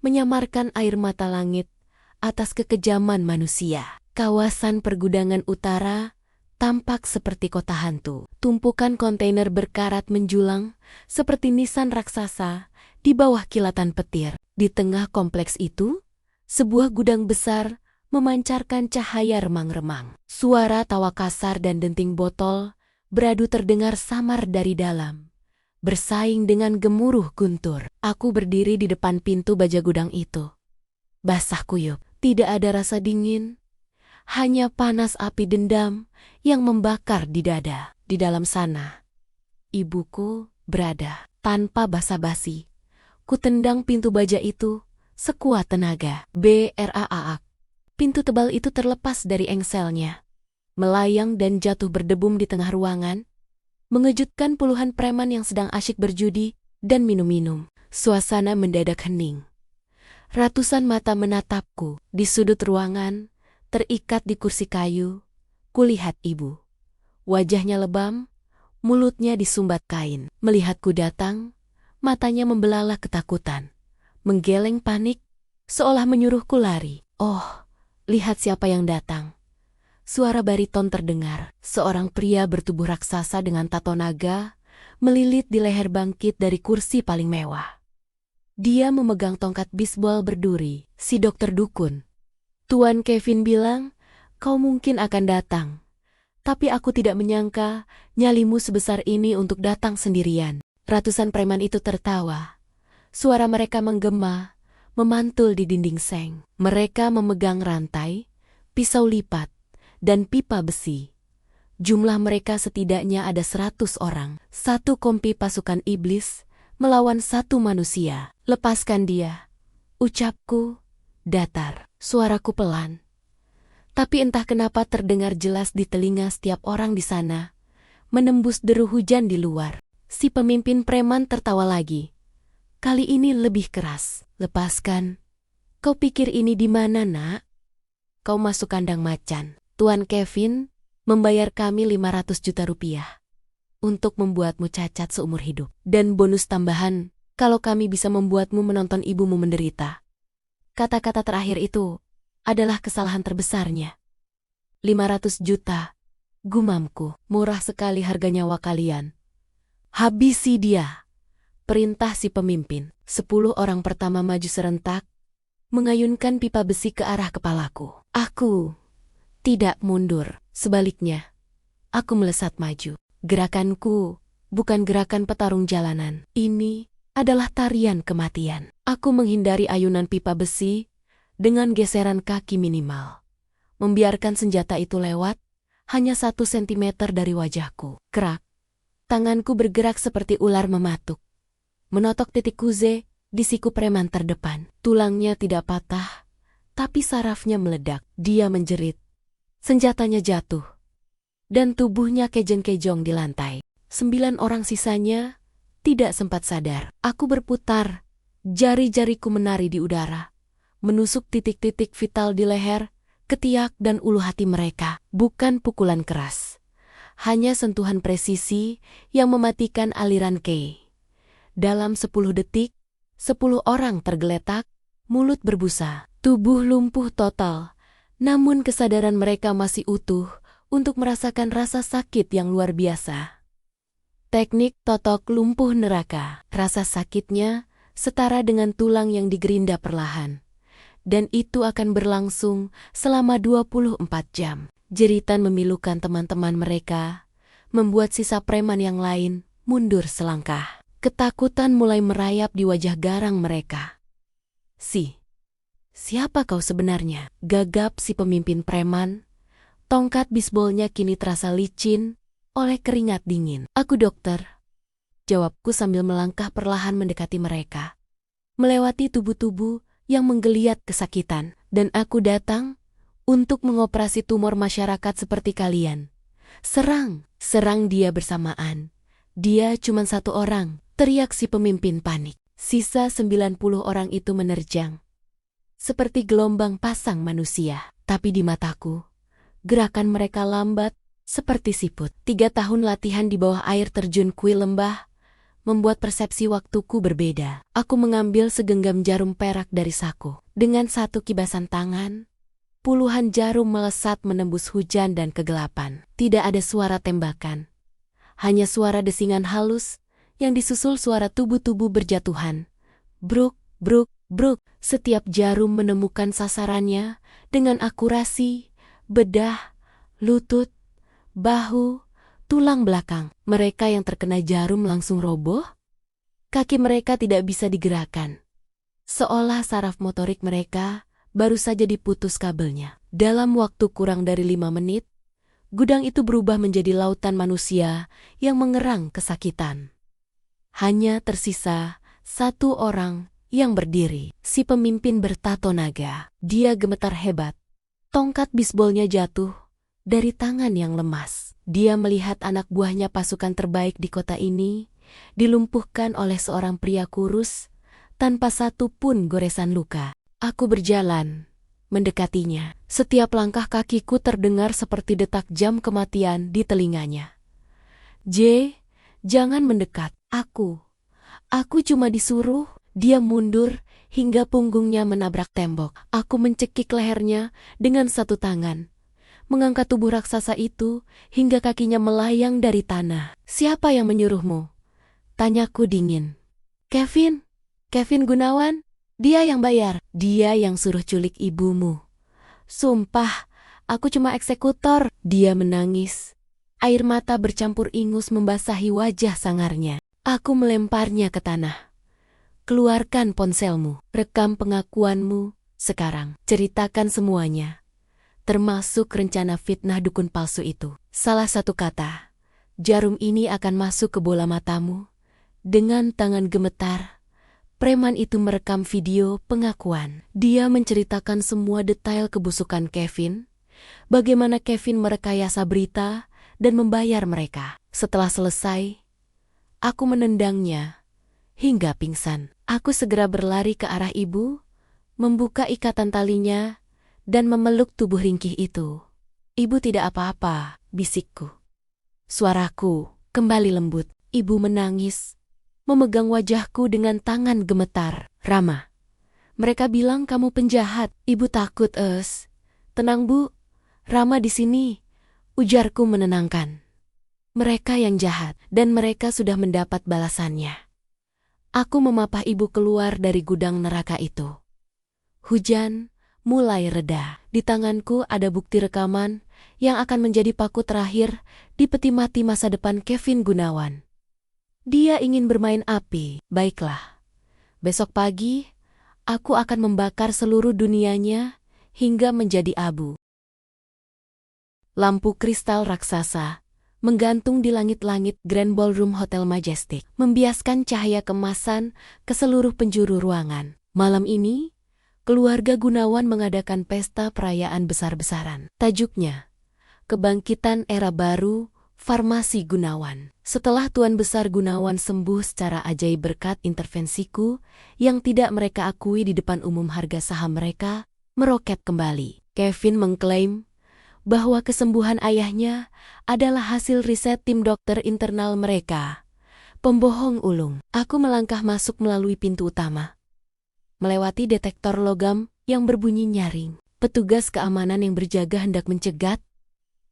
menyamarkan air mata langit atas kekejaman manusia. Kawasan pergudangan utara tampak seperti kota hantu. Tumpukan kontainer berkarat menjulang seperti nisan raksasa di bawah kilatan petir. Di tengah kompleks itu, sebuah gudang besar memancarkan cahaya remang-remang. Suara tawa kasar dan denting botol beradu terdengar samar dari dalam, bersaing dengan gemuruh guntur. Aku berdiri di depan pintu baja gudang itu. Basah kuyup, tidak ada rasa dingin, hanya panas api dendam yang membakar di dada. Di dalam sana, ibuku berada. Tanpa basa-basi, ku tendang pintu baja itu sekuat tenaga. Braak. Pintu tebal itu terlepas dari engselnya, melayang dan jatuh berdebum di tengah ruangan, mengejutkan puluhan preman yang sedang asyik berjudi dan minum-minum. Suasana mendadak hening. Ratusan mata menatapku. Di sudut ruangan, terikat di kursi kayu, kulihat ibu. Wajahnya lebam, mulutnya disumbat kain. Melihatku datang, matanya membelalak ketakutan, menggeleng panik, seolah menyuruhku lari. Oh, lihat siapa yang datang. Suara bariton terdengar. Seorang pria bertubuh raksasa dengan tato naga melilit di leher bangkit dari kursi paling mewah. Dia memegang tongkat bisbol berduri. Si dokter dukun. Tuan Kevin bilang, kau mungkin akan datang. Tapi aku tidak menyangka nyalimu sebesar ini untuk datang sendirian. Ratusan preman itu tertawa. Suara mereka menggema, memantul di dinding seng. Mereka memegang rantai, pisau lipat, dan pipa besi. Jumlah mereka setidaknya ada 100 orang. Satu kompi pasukan iblis melawan satu manusia. Lepaskan dia, ucapku datar. Suaraku pelan, tapi entah kenapa terdengar jelas di telinga setiap orang di sana, menembus deru hujan di luar. Si pemimpin preman tertawa lagi. Kali ini lebih keras. Lepaskan. Kau pikir ini di mana, nak? Kau masuk kandang macan. Tuan Kevin membayar kami 500 juta rupiah untuk membuatmu cacat seumur hidup. Dan bonus tambahan kalau kami bisa membuatmu menonton ibumu menderita. Kata-kata terakhir itu adalah kesalahan terbesarnya. 500 juta, gumamku. Murah sekali harga nyawa kalian. Habisi dia, perintah si pemimpin. 10 orang pertama maju serentak, mengayunkan pipa besi ke arah kepalaku. Aku tidak mundur. Sebaliknya, aku melesat maju. Gerakanku bukan gerakan petarung jalanan. Ini adalah tarian kematian. Aku menghindari ayunan pipa besi dengan geseran kaki minimal, membiarkan senjata itu lewat hanya 1 sentimeter dari wajahku. Kerak. Tanganku bergerak seperti ular mematuk, menotok titik kuze di siku preman terdepan. Tulangnya tidak patah, tapi sarafnya meledak. Dia menjerit. Senjatanya jatuh, dan tubuhnya kejeng-kejong di lantai. 9 orang sisanya tidak sempat sadar. Aku berputar, jari-jariku menari di udara, menusuk titik-titik vital di leher, ketiak dan ulu hati mereka. Bukan pukulan keras, Hanya sentuhan presisi yang mematikan aliran Qi. Dalam 10 detik, 10 orang tergeletak, mulut berbusa, tubuh lumpuh total. Namun kesadaran mereka masih utuh untuk merasakan rasa sakit yang luar biasa. Teknik totok lumpuh neraka. Rasa sakitnya setara dengan tulang yang digerinda perlahan. Dan itu akan berlangsung selama 24 jam. Jeritan memilukan teman-teman mereka, membuat sisa preman yang lain mundur selangkah. Ketakutan mulai merayap di wajah garang mereka. Siapa kau sebenarnya? Gagap si pemimpin preman. Tongkat bisbolnya kini terasa licin oleh keringat dingin. Aku dokter, jawabku sambil melangkah perlahan mendekati mereka. Melewati tubuh-tubuh yang menggeliat kesakitan. Dan aku datang untuk mengoperasi tumor masyarakat seperti kalian. Serang dia bersamaan. Dia cuma satu orang, teriak si pemimpin panik. Sisa 90 orang itu menerjang. Seperti gelombang pasang manusia. Tapi di mataku, gerakan mereka lambat seperti siput. 3 tahun latihan di bawah air terjun kuil lembah membuat persepsi waktuku berbeda. Aku mengambil segenggam jarum perak dari saku. Dengan satu kibasan tangan, puluhan jarum melesat menembus hujan dan kegelapan. Tidak ada suara tembakan. Hanya suara desingan halus yang disusul suara tubuh-tubuh berjatuhan. Bruk, bruk, bruk. Setiap jarum menemukan sasarannya dengan akurasi, bedah, lutut, bahu, tulang belakang. Mereka yang terkena jarum langsung roboh. Kaki mereka tidak bisa digerakkan. Seolah saraf motorik mereka baru saja diputus kabelnya. Dalam waktu kurang dari 5 menit, gudang itu berubah menjadi lautan manusia yang mengerang kesakitan. Hanya tersisa satu orang yang berdiri. Si pemimpin bertato naga. Dia gemetar hebat. Tongkat bisbolnya jatuh dari tangan yang lemas. Dia melihat anak buahnya pasukan terbaik di kota ini dilumpuhkan oleh seorang pria kurus tanpa satu pun goresan luka. Aku berjalan, mendekatinya. Setiap langkah kakiku terdengar seperti detak jam kematian di telinganya. Jangan mendekat. Aku cuma disuruh. Dia mundur hingga punggungnya menabrak tembok. Aku mencekik lehernya dengan satu tangan, mengangkat tubuh raksasa itu hingga kakinya melayang dari tanah. Siapa yang menyuruhmu? Tanyaku dingin. Kevin Gunawan. Dia yang bayar. Dia yang suruh culik ibumu. Sumpah, aku cuma eksekutor. Dia menangis. Air mata bercampur ingus membasahi wajah sangarnya. Aku melemparnya ke tanah. Keluarkan ponselmu, rekam pengakuanmu sekarang. Ceritakan semuanya, termasuk rencana fitnah dukun palsu itu. Salah satu kata, jarum ini akan masuk ke bola matamu. Dengan tangan gemetar, preman itu merekam video pengakuan. Dia menceritakan semua detail kebusukan Kevin, bagaimana Kevin merekayasa berita dan membayar mereka. Setelah selesai, aku menendangnya hingga pingsan. Aku segera berlari ke arah ibu, membuka ikatan talinya, dan memeluk tubuh ringkih itu. Ibu tidak apa-apa, bisikku. Suaraku kembali lembut. Ibu menangis, memegang wajahku dengan tangan gemetar. Rama, mereka bilang kamu penjahat. Ibu takut, Tenang, Bu. Rama di sini, ujarku menenangkan. Mereka yang jahat, dan mereka sudah mendapat balasannya. Aku memapah ibu keluar dari gudang neraka itu. Hujan mulai reda. Di tanganku ada bukti rekaman yang akan menjadi paku terakhir di peti mati masa depan Kevin Gunawan. Dia ingin bermain api. Baiklah. Besok pagi, aku akan membakar seluruh dunianya hingga menjadi abu. Lampu kristal raksasa menggantung di langit-langit Grand Ballroom Hotel Majestic, membiaskan cahaya kemasan ke seluruh penjuru ruangan. Malam ini, keluarga Gunawan mengadakan pesta perayaan besar-besaran. Tajuknya, Kebangkitan Era Baru Farmasi Gunawan. Setelah Tuan Besar Gunawan sembuh secara ajaib berkat intervensiku yang tidak mereka akui di depan umum, harga saham mereka meroket kembali. Kevin mengklaim bahwa kesembuhan ayahnya adalah hasil riset tim dokter internal mereka. Pembohong ulung. Aku melangkah masuk melalui pintu utama, melewati detektor logam yang berbunyi nyaring. Petugas keamanan yang berjaga hendak mencegat,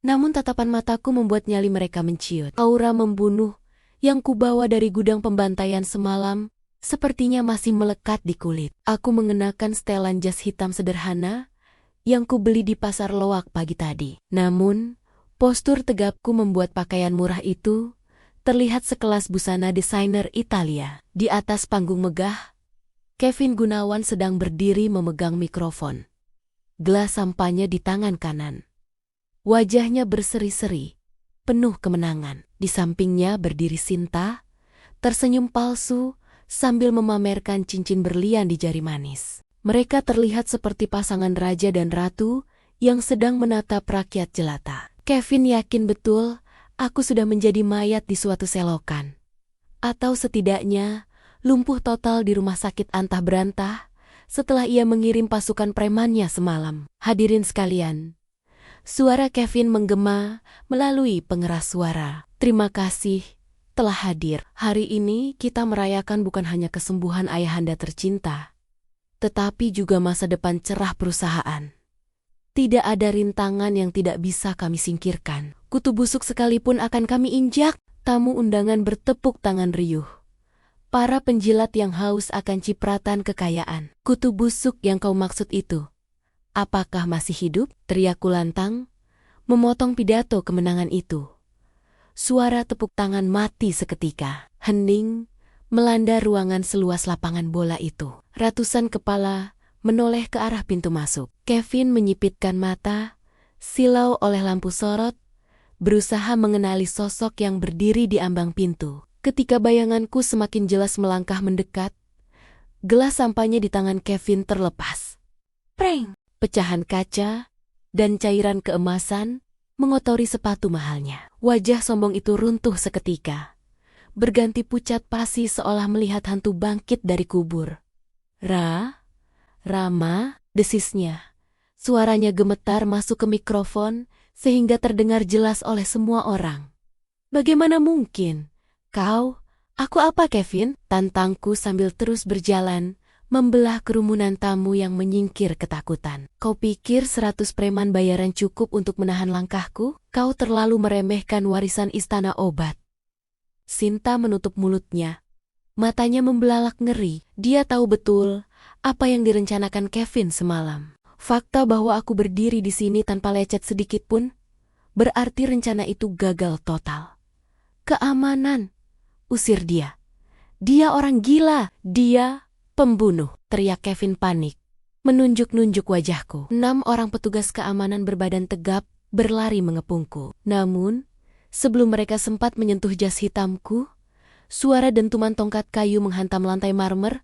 namun tatapan mataku membuat nyali mereka menciut. Aura membunuh yang kubawa dari gudang pembantaian semalam sepertinya masih melekat di kulit. Aku mengenakan setelan jas hitam sederhana yang kubeli di pasar loak pagi tadi. Namun, postur tegapku membuat pakaian murah itu terlihat sekelas busana desainer Italia. Di atas panggung megah, Kevin Gunawan sedang berdiri memegang mikrofon. Gelas sampahnya di tangan kanan. Wajahnya berseri-seri, penuh kemenangan. Di sampingnya berdiri Sinta, tersenyum palsu sambil memamerkan cincin berlian di jari manis. Mereka terlihat seperti pasangan raja dan ratu yang sedang menatap rakyat jelata. Kevin yakin betul aku sudah menjadi mayat di suatu selokan. Atau setidaknya lumpuh total di rumah sakit antah berantah setelah ia mengirim pasukan premannya semalam. Hadirin sekalian, suara Kevin menggema melalui pengeras suara. Terima kasih telah hadir. Hari ini kita merayakan bukan hanya kesembuhan ayahanda tercinta, tetapi juga masa depan cerah perusahaan. Tidak ada rintangan yang tidak bisa kami singkirkan. Kutu busuk sekalipun akan kami injak. Tamu undangan bertepuk tangan riuh. Para penjilat yang haus akan cipratan kekayaan. Kutu busuk yang kau maksud itu, apakah masih hidup? Teriakku lantang, memotong pidato kemenangan itu. Suara tepuk tangan mati seketika. Hening melanda ruangan seluas lapangan bola itu. Ratusan kepala menoleh ke arah pintu masuk. Kevin menyipitkan mata, silau oleh lampu sorot, berusaha mengenali sosok yang berdiri di ambang pintu. Ketika bayanganku semakin jelas melangkah mendekat, gelas sampahnya di tangan Kevin terlepas. Preng! Pecahan kaca dan cairan keemasan mengotori sepatu mahalnya. Wajah sombong itu runtuh seketika, berganti pucat pasi seolah melihat hantu bangkit dari kubur. Rama, desisnya. Suaranya gemetar masuk ke mikrofon sehingga terdengar jelas oleh semua orang. Bagaimana mungkin? Aku apa Kevin? Tantangku sambil terus berjalan, membelah kerumunan tamu yang menyingkir ketakutan. Kau pikir 100 preman bayaran cukup untuk menahan langkahku? Kau terlalu meremehkan warisan istana obat. Sinta menutup mulutnya. Matanya membelalak ngeri. Dia tahu betul apa yang direncanakan Kevin semalam. Fakta bahwa aku berdiri di sini tanpa lecet sedikit pun berarti rencana itu gagal total. Keamanan, usir dia. Dia orang gila. Dia pembunuh, teriak Kevin panik. Menunjuk-nunjuk wajahku. 6 orang petugas keamanan berbadan tegap berlari mengepungku. Namun, sebelum mereka sempat menyentuh jas hitamku, suara dentuman tongkat kayu menghantam lantai marmer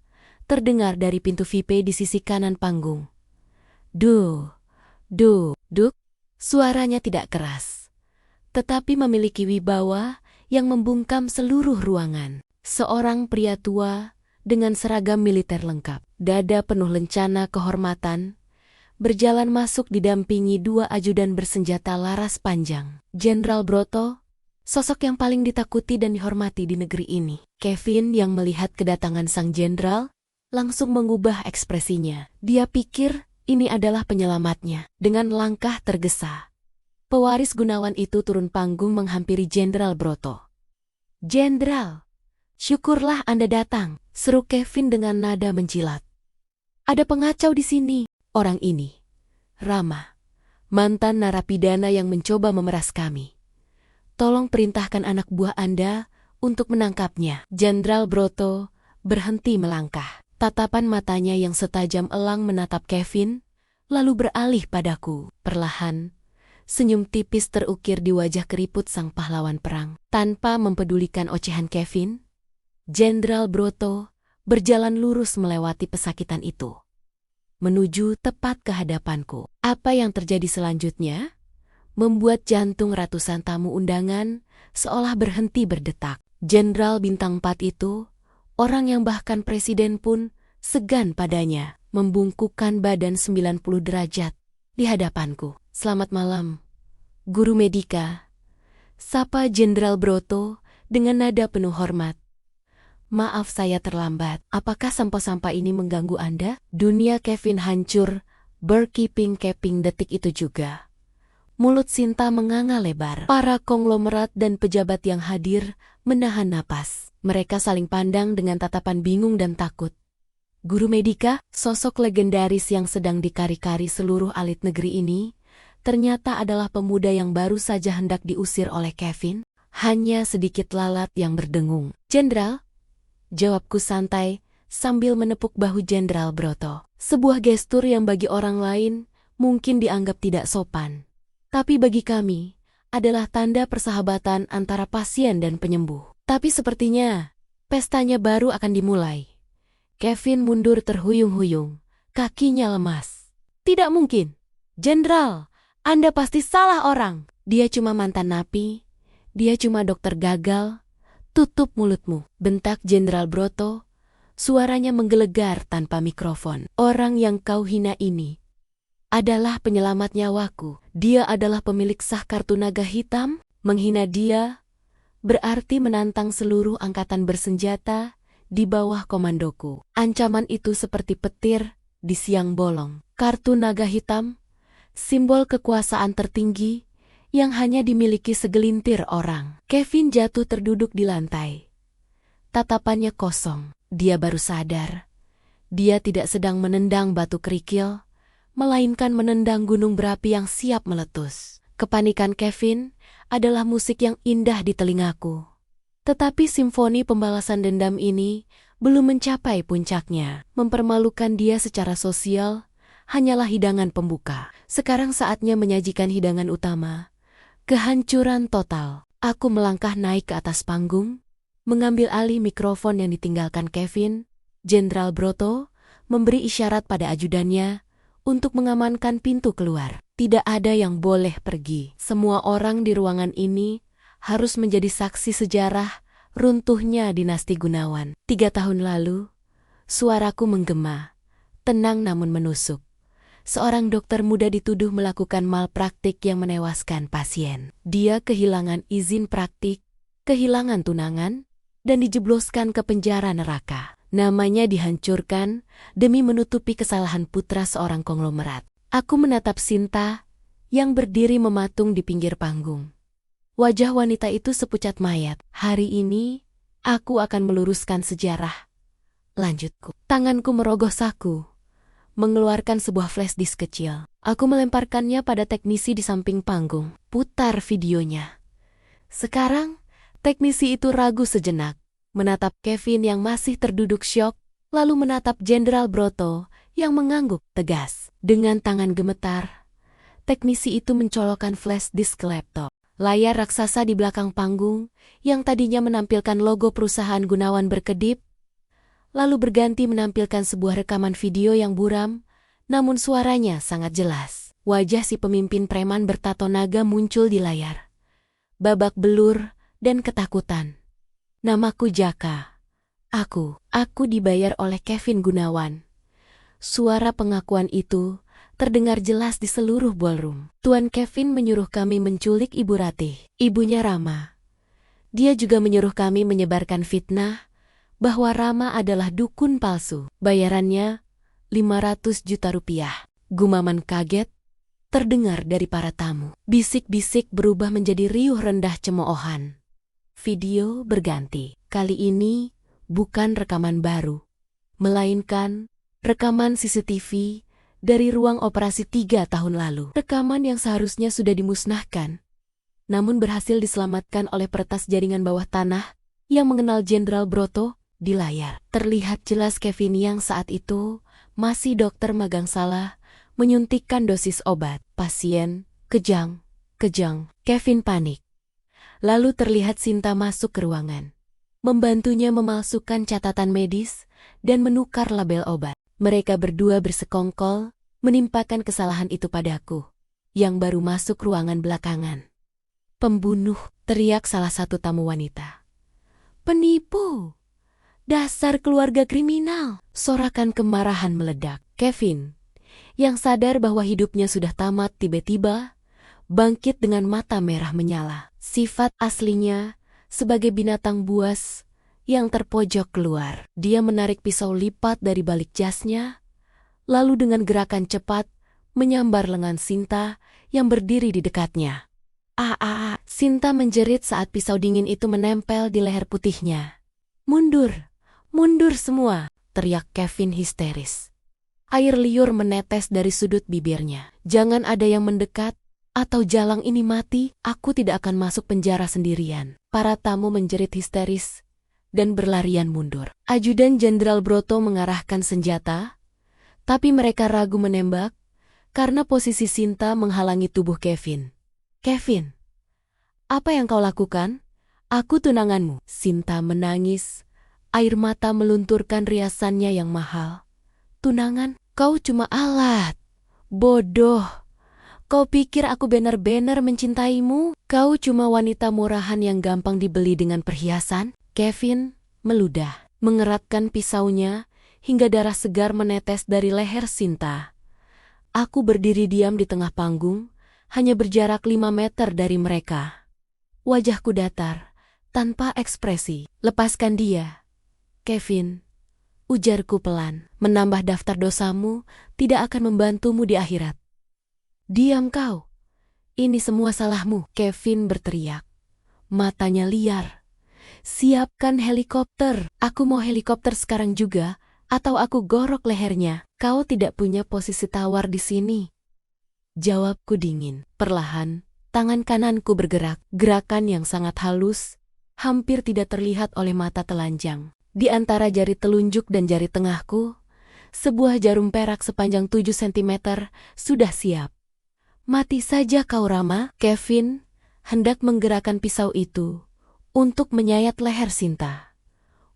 terdengar dari pintu VIP di sisi kanan panggung. Duk. Suaranya tidak keras, tetapi memiliki wibawa yang membungkam seluruh ruangan. Seorang pria tua dengan seragam militer lengkap, dada penuh lencana kehormatan, berjalan masuk didampingi 2 ajudan bersenjata laras panjang. Jenderal Broto, sosok yang paling ditakuti dan dihormati di negeri ini. Kevin yang melihat kedatangan sang jenderal langsung mengubah ekspresinya. Dia pikir ini adalah penyelamatnya. Dengan langkah tergesa, pewaris Gunawan itu turun panggung menghampiri Jenderal Broto. Jenderal, syukurlah Anda datang, seru Kevin dengan nada menjilat. Ada pengacau di sini. Orang ini, Rama, mantan narapidana yang mencoba memeras kami. Tolong perintahkan anak buah Anda untuk menangkapnya. Jenderal Broto berhenti melangkah. Tatapan matanya yang setajam elang menatap Kevin, lalu beralih padaku. Perlahan, senyum tipis terukir di wajah keriput sang pahlawan perang. Tanpa mempedulikan ocehan Kevin, Jenderal Broto berjalan lurus melewati pesakitan itu, menuju tepat ke hadapanku. Apa yang terjadi selanjutnya membuat jantung ratusan tamu undangan seolah berhenti berdetak. Jenderal bintang 4 itu, orang yang bahkan presiden pun segan padanya, membungkukkan badan 90 derajat di hadapanku. Selamat malam, Guru Medika, sapa Jenderal Broto dengan nada penuh hormat. Maaf saya terlambat. Apakah sampah-sampah ini mengganggu Anda? Dunia Kevin hancur, berkeping-keping detik itu juga. Mulut Sinta menganga lebar. Para konglomerat dan pejabat yang hadir menahan napas. Mereka saling pandang dengan tatapan bingung dan takut. Guru Medika, sosok legendaris yang sedang dikari-kari seluruh elit negeri ini, ternyata adalah pemuda yang baru saja hendak diusir oleh Kevin. Hanya sedikit lalat yang berdengung. Jenderal, jawabku santai sambil menepuk bahu Jenderal Broto. Sebuah gestur yang bagi orang lain mungkin dianggap tidak sopan. Tapi bagi kami adalah tanda persahabatan antara pasien dan penyembuh. Tapi sepertinya pestanya baru akan dimulai. Kevin mundur terhuyung-huyung, kakinya lemas. Tidak mungkin. Jenderal, Anda pasti salah orang. Dia cuma mantan napi. Dia cuma dokter gagal. Tutup mulutmu, bentak Jenderal Broto. Suaranya menggelegar tanpa mikrofon. Orang yang kau hina ini adalah penyelamat nyawaku. Dia adalah pemilik sah kartu naga hitam. Menghina dia berarti menantang seluruh angkatan bersenjata di bawah komandoku. Ancaman itu seperti petir di siang bolong. Kartu naga hitam, simbol kekuasaan tertinggi yang hanya dimiliki segelintir orang. Kevin jatuh terduduk di lantai. Tatapannya kosong. Dia baru sadar. Dia tidak sedang menendang batu kerikil, melainkan menendang gunung berapi yang siap meletus. Kepanikan Kevin adalah musik yang indah di telingaku. Tetapi simfoni pembalasan dendam ini belum mencapai puncaknya. Mempermalukan dia secara sosial hanyalah hidangan pembuka. Sekarang saatnya menyajikan hidangan utama. Kehancuran total. Aku melangkah naik ke atas panggung, mengambil alih mikrofon yang ditinggalkan Kevin. Jenderal Broto memberi isyarat pada ajudannya untuk mengamankan pintu keluar. Tidak ada yang boleh pergi. Semua orang di ruangan ini harus menjadi saksi sejarah runtuhnya dinasti Gunawan. 3 tahun lalu, suaraku menggema, tenang namun menusuk. Seorang dokter muda dituduh melakukan malpraktik yang menewaskan pasien. Dia kehilangan izin praktik, kehilangan tunangan, dan dijebloskan ke penjara neraka. Namanya dihancurkan demi menutupi kesalahan putra seorang konglomerat. Aku menatap Sinta yang berdiri mematung di pinggir panggung. Wajah wanita itu sepucat mayat. Hari ini, aku akan meluruskan sejarah. Lanjutku. Tanganku merogoh saku, mengeluarkan sebuah flash disk kecil. Aku melemparkannya pada teknisi di samping panggung. Putar videonya. Sekarang, teknisi itu ragu sejenak, menatap Kevin yang masih terduduk syok, lalu menatap Jenderal Broto yang mengangguk tegas. Dengan tangan gemetar, teknisi itu mencolokkan flash disk ke laptop. Layar raksasa di belakang panggung yang tadinya menampilkan logo perusahaan Gunawan berkedip, lalu berganti menampilkan sebuah rekaman video yang buram, namun suaranya sangat jelas. Wajah si pemimpin preman bertato naga muncul di layar. Babak belur dan ketakutan. Namaku Jaka. Aku dibayar oleh Kevin Gunawan. Suara pengakuan itu terdengar jelas di seluruh ballroom. Tuan Kevin menyuruh kami menculik Ibu Ratih, ibunya Rama. Dia juga menyuruh kami menyebarkan fitnah bahwa Rama adalah dukun palsu. Bayarannya 500 juta rupiah. Gumaman kaget terdengar dari para tamu. Bisik-bisik berubah menjadi riuh rendah cemoohan. Video berganti. Kali ini bukan rekaman baru, melainkan rekaman CCTV dari ruang operasi 3 tahun lalu. Rekaman yang seharusnya sudah dimusnahkan, namun berhasil diselamatkan oleh peretas jaringan bawah tanah yang mengenal Jenderal Broto di layar. Terlihat jelas Kevin yang saat itu masih dokter magang salah menyuntikkan dosis obat. Pasien kejang. Kevin panik. Lalu terlihat Sinta masuk ke ruangan, membantunya memalsukan catatan medis dan menukar label obat. Mereka berdua bersekongkol, menimpakan kesalahan itu padaku, yang baru masuk ruangan belakangan. Pembunuh, teriak salah satu tamu wanita. Penipu! Dasar keluarga kriminal! Sorakan kemarahan meledak. Kevin, yang sadar bahwa hidupnya sudah tamat tiba-tiba, bangkit dengan mata merah menyala. Sifat aslinya sebagai binatang buas yang terpojok keluar. Dia menarik pisau lipat dari balik jasnya, lalu dengan gerakan cepat menyambar lengan Sinta yang berdiri di dekatnya. Sinta menjerit saat pisau dingin itu menempel di leher putihnya. Mundur, mundur semua, teriak Kevin histeris. Air liur menetes dari sudut bibirnya. Jangan ada yang mendekat, atau jalang ini mati, aku tidak akan masuk penjara sendirian. Para tamu menjerit histeris dan berlarian mundur. Ajudan Jenderal Broto mengarahkan senjata, tapi mereka ragu menembak karena posisi Sinta menghalangi tubuh Kevin. Kevin, apa yang kau lakukan? Aku tunanganmu. Sinta menangis, air mata melunturkan riasannya yang mahal. Tunangan, kau cuma alat. Bodoh. Kau pikir aku benar-benar mencintaimu? Kau cuma wanita murahan yang gampang dibeli dengan perhiasan? Kevin meludah, mengeratkan pisaunya hingga darah segar menetes dari leher Sinta. Aku berdiri diam di tengah panggung, hanya berjarak 5 meter dari mereka. Wajahku datar, tanpa ekspresi. Lepaskan dia, Kevin. Ujarku pelan, menambah daftar dosamu tidak akan membantumu di akhirat. Diam kau. Ini semua salahmu, Kevin berteriak. Matanya liar. Siapkan helikopter. Aku mau helikopter sekarang juga, atau aku gorok lehernya. Kau tidak punya posisi tawar di sini. Jawabku dingin. Perlahan, tangan kananku bergerak. Gerakan yang sangat halus, hampir tidak terlihat oleh mata telanjang. Di antara jari telunjuk dan jari tengahku, sebuah jarum perak sepanjang 7 cm sudah siap. Mati saja kau Rama. Kevin hendak menggerakkan pisau itu untuk menyayat leher Sinta.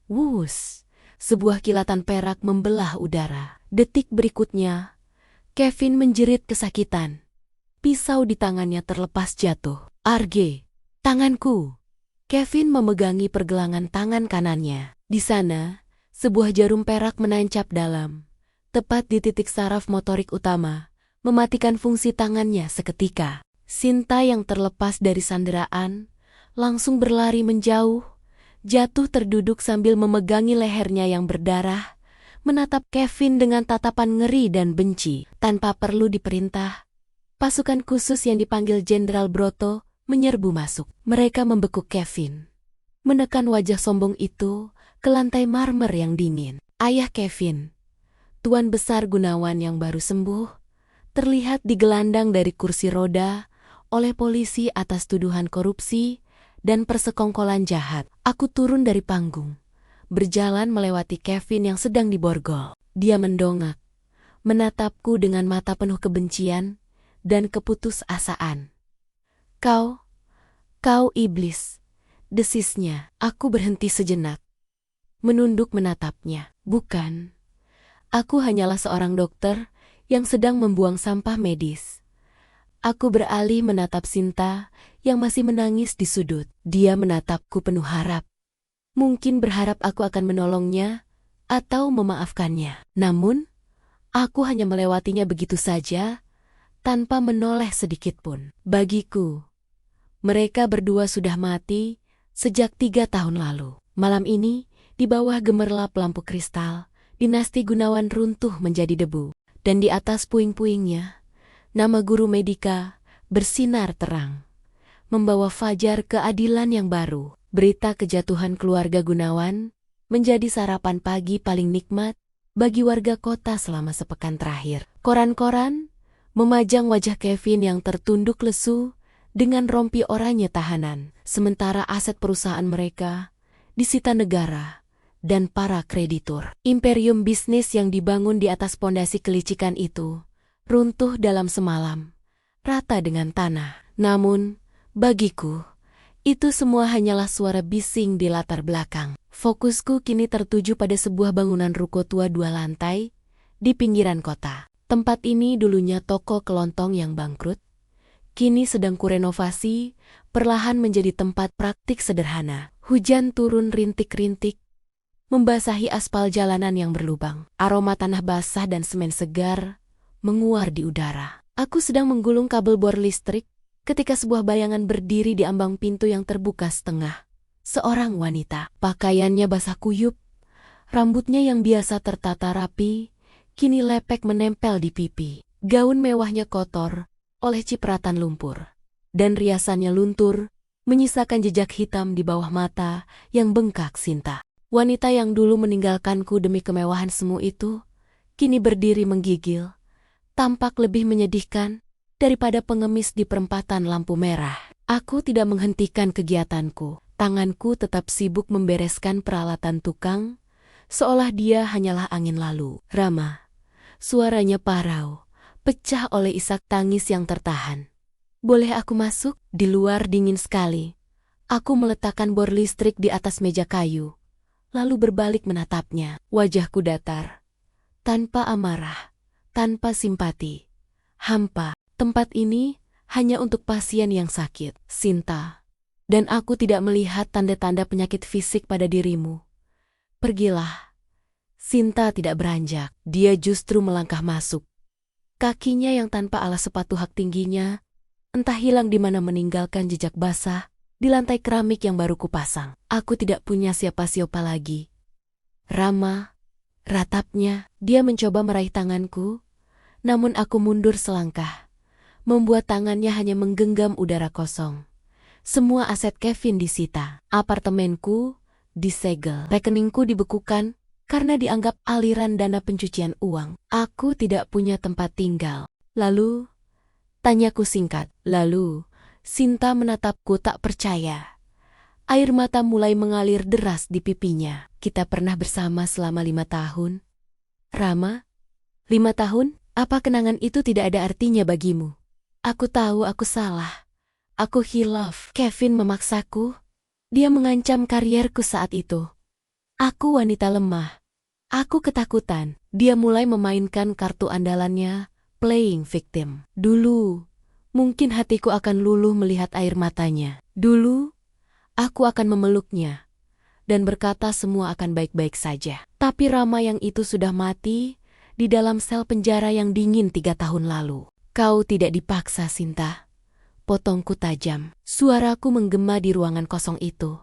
Wus, sebuah kilatan perak membelah udara. Detik berikutnya, Kevin menjerit kesakitan. Pisau di tangannya terlepas jatuh. Arge, tanganku. Kevin memegangi pergelangan tangan kanannya. Di sana, sebuah jarum perak menancap dalam, tepat di titik saraf motorik utama, mematikan fungsi tangannya seketika. Sinta yang terlepas dari sanderaan, langsung berlari menjauh, jatuh terduduk sambil memegangi lehernya yang berdarah, menatap Kevin dengan tatapan ngeri dan benci. Tanpa perlu diperintah, pasukan khusus yang dipanggil Jenderal Broto menyerbu masuk. Mereka membekuk Kevin, menekan wajah sombong itu ke lantai marmer yang dingin. Ayah Kevin, Tuan Besar Gunawan yang baru sembuh, terlihat digelandang dari kursi roda oleh polisi atas tuduhan korupsi dan persekongkolan jahat. Aku turun dari panggung, berjalan melewati Kevin yang sedang diborgol. Dia mendongak, menatapku dengan mata penuh kebencian dan keputusasaan. Kau iblis, desisnya. Aku berhenti sejenak, menunduk menatapnya. Bukan, aku hanyalah seorang dokter yang sedang membuang sampah medis. Aku beralih menatap Sinta yang masih menangis di sudut. Dia menatapku penuh harap. Mungkin berharap aku akan menolongnya atau memaafkannya. Namun, aku hanya melewatinya begitu saja, tanpa menoleh sedikit pun. Bagiku, mereka berdua sudah mati sejak 3 tahun lalu. Malam ini, di bawah gemerlap lampu kristal, dinasti Gunawan runtuh menjadi debu. Dan di atas puing-puingnya, nama guru Medika bersinar terang, membawa fajar keadilan yang baru. Berita kejatuhan keluarga Gunawan menjadi sarapan pagi paling nikmat bagi warga kota selama sepekan terakhir. Koran-koran memajang wajah Kevin yang tertunduk lesu dengan rompi oranye tahanan, sementara aset perusahaan mereka disita negara dan para kreditur. Imperium bisnis yang dibangun di atas pondasi kelicikan itu runtuh dalam semalam, rata dengan tanah. Namun, bagiku, itu semua hanyalah suara bising di latar belakang. Fokusku kini tertuju pada sebuah bangunan ruko tua 2 lantai di pinggiran kota. Tempat ini dulunya toko kelontong yang bangkrut, kini sedang kurenovasi, perlahan menjadi tempat praktik sederhana. Hujan turun rintik-rintik, membasahi aspal jalanan yang berlubang. Aroma tanah basah dan semen segar menguar di udara. Aku sedang menggulung kabel bor listrik ketika sebuah bayangan berdiri di ambang pintu yang terbuka setengah. Seorang wanita, pakaiannya basah kuyup, rambutnya yang biasa tertata rapi, kini lepek menempel di pipi. Gaun mewahnya kotor oleh cipratan lumpur, dan riasannya luntur, menyisakan jejak hitam di bawah mata yang bengkak Sinta. Wanita yang dulu meninggalkanku demi kemewahan semu itu, kini berdiri menggigil, tampak lebih menyedihkan daripada pengemis di perempatan lampu merah. Aku tidak menghentikan kegiatanku. Tanganku tetap sibuk membereskan peralatan tukang, seolah dia hanyalah angin lalu. Rama, suaranya parau, pecah oleh isak tangis yang tertahan. Boleh aku masuk? Di luar dingin sekali. Aku meletakkan bor listrik di atas meja kayu, lalu berbalik menatapnya. Wajahku datar, tanpa amarah, tanpa simpati. Hampa. Tempat ini hanya untuk pasien yang sakit, Sinta. Dan aku tidak melihat tanda-tanda penyakit fisik pada dirimu. Pergilah. Sinta tidak beranjak. Dia justru melangkah masuk. Kakinya yang tanpa alas sepatu hak tingginya, entah hilang di mana meninggalkan jejak basah di lantai keramik yang baru kupasang. Aku tidak punya siapa-siapa lagi. Rama, ratapnya, dia mencoba meraih tanganku, namun aku mundur selangkah, membuat tangannya hanya menggenggam udara kosong. Semua aset Kevin disita, apartemenku disegel, rekeningku dibekukan karena dianggap aliran dana pencucian uang. Aku tidak punya tempat tinggal. Lalu, tanyaku singkat. Lalu, Sinta menatapku tak percaya. Air mata mulai mengalir deras di pipinya. Kita pernah bersama selama 5 tahun. Rama, 5 tahun? Apa kenangan itu tidak ada artinya bagimu? Aku tahu aku salah. Aku hilaf. Kevin memaksaku. Dia mengancam karierku saat itu. Aku wanita lemah. Aku ketakutan. Dia mulai memainkan kartu andalannya, playing victim. Dulu, mungkin hatiku akan luluh melihat air matanya. Dulu, aku akan memeluknya dan berkata semua akan baik-baik saja. Tapi Rama yang itu sudah mati di dalam sel penjara yang dingin 3 tahun lalu. Kau tidak dipaksa, Sinta. Potongku tajam. Suaraku menggema di ruangan kosong itu.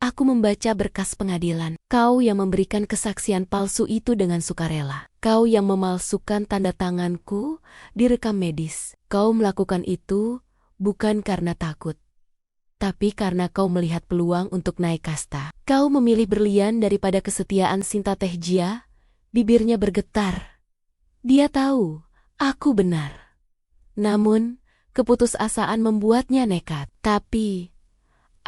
Aku membaca berkas pengadilan. Kau yang memberikan kesaksian palsu itu dengan sukarela. Kau yang memalsukan tanda tanganku di rekam medis. Kau melakukan itu bukan karena takut, tapi karena kau melihat peluang untuk naik kasta. Kau memilih berlian daripada kesetiaan Sinta Tehjia. Bibirnya bergetar. Dia tahu aku benar. Namun, keputusasaan membuatnya nekat. Tapi,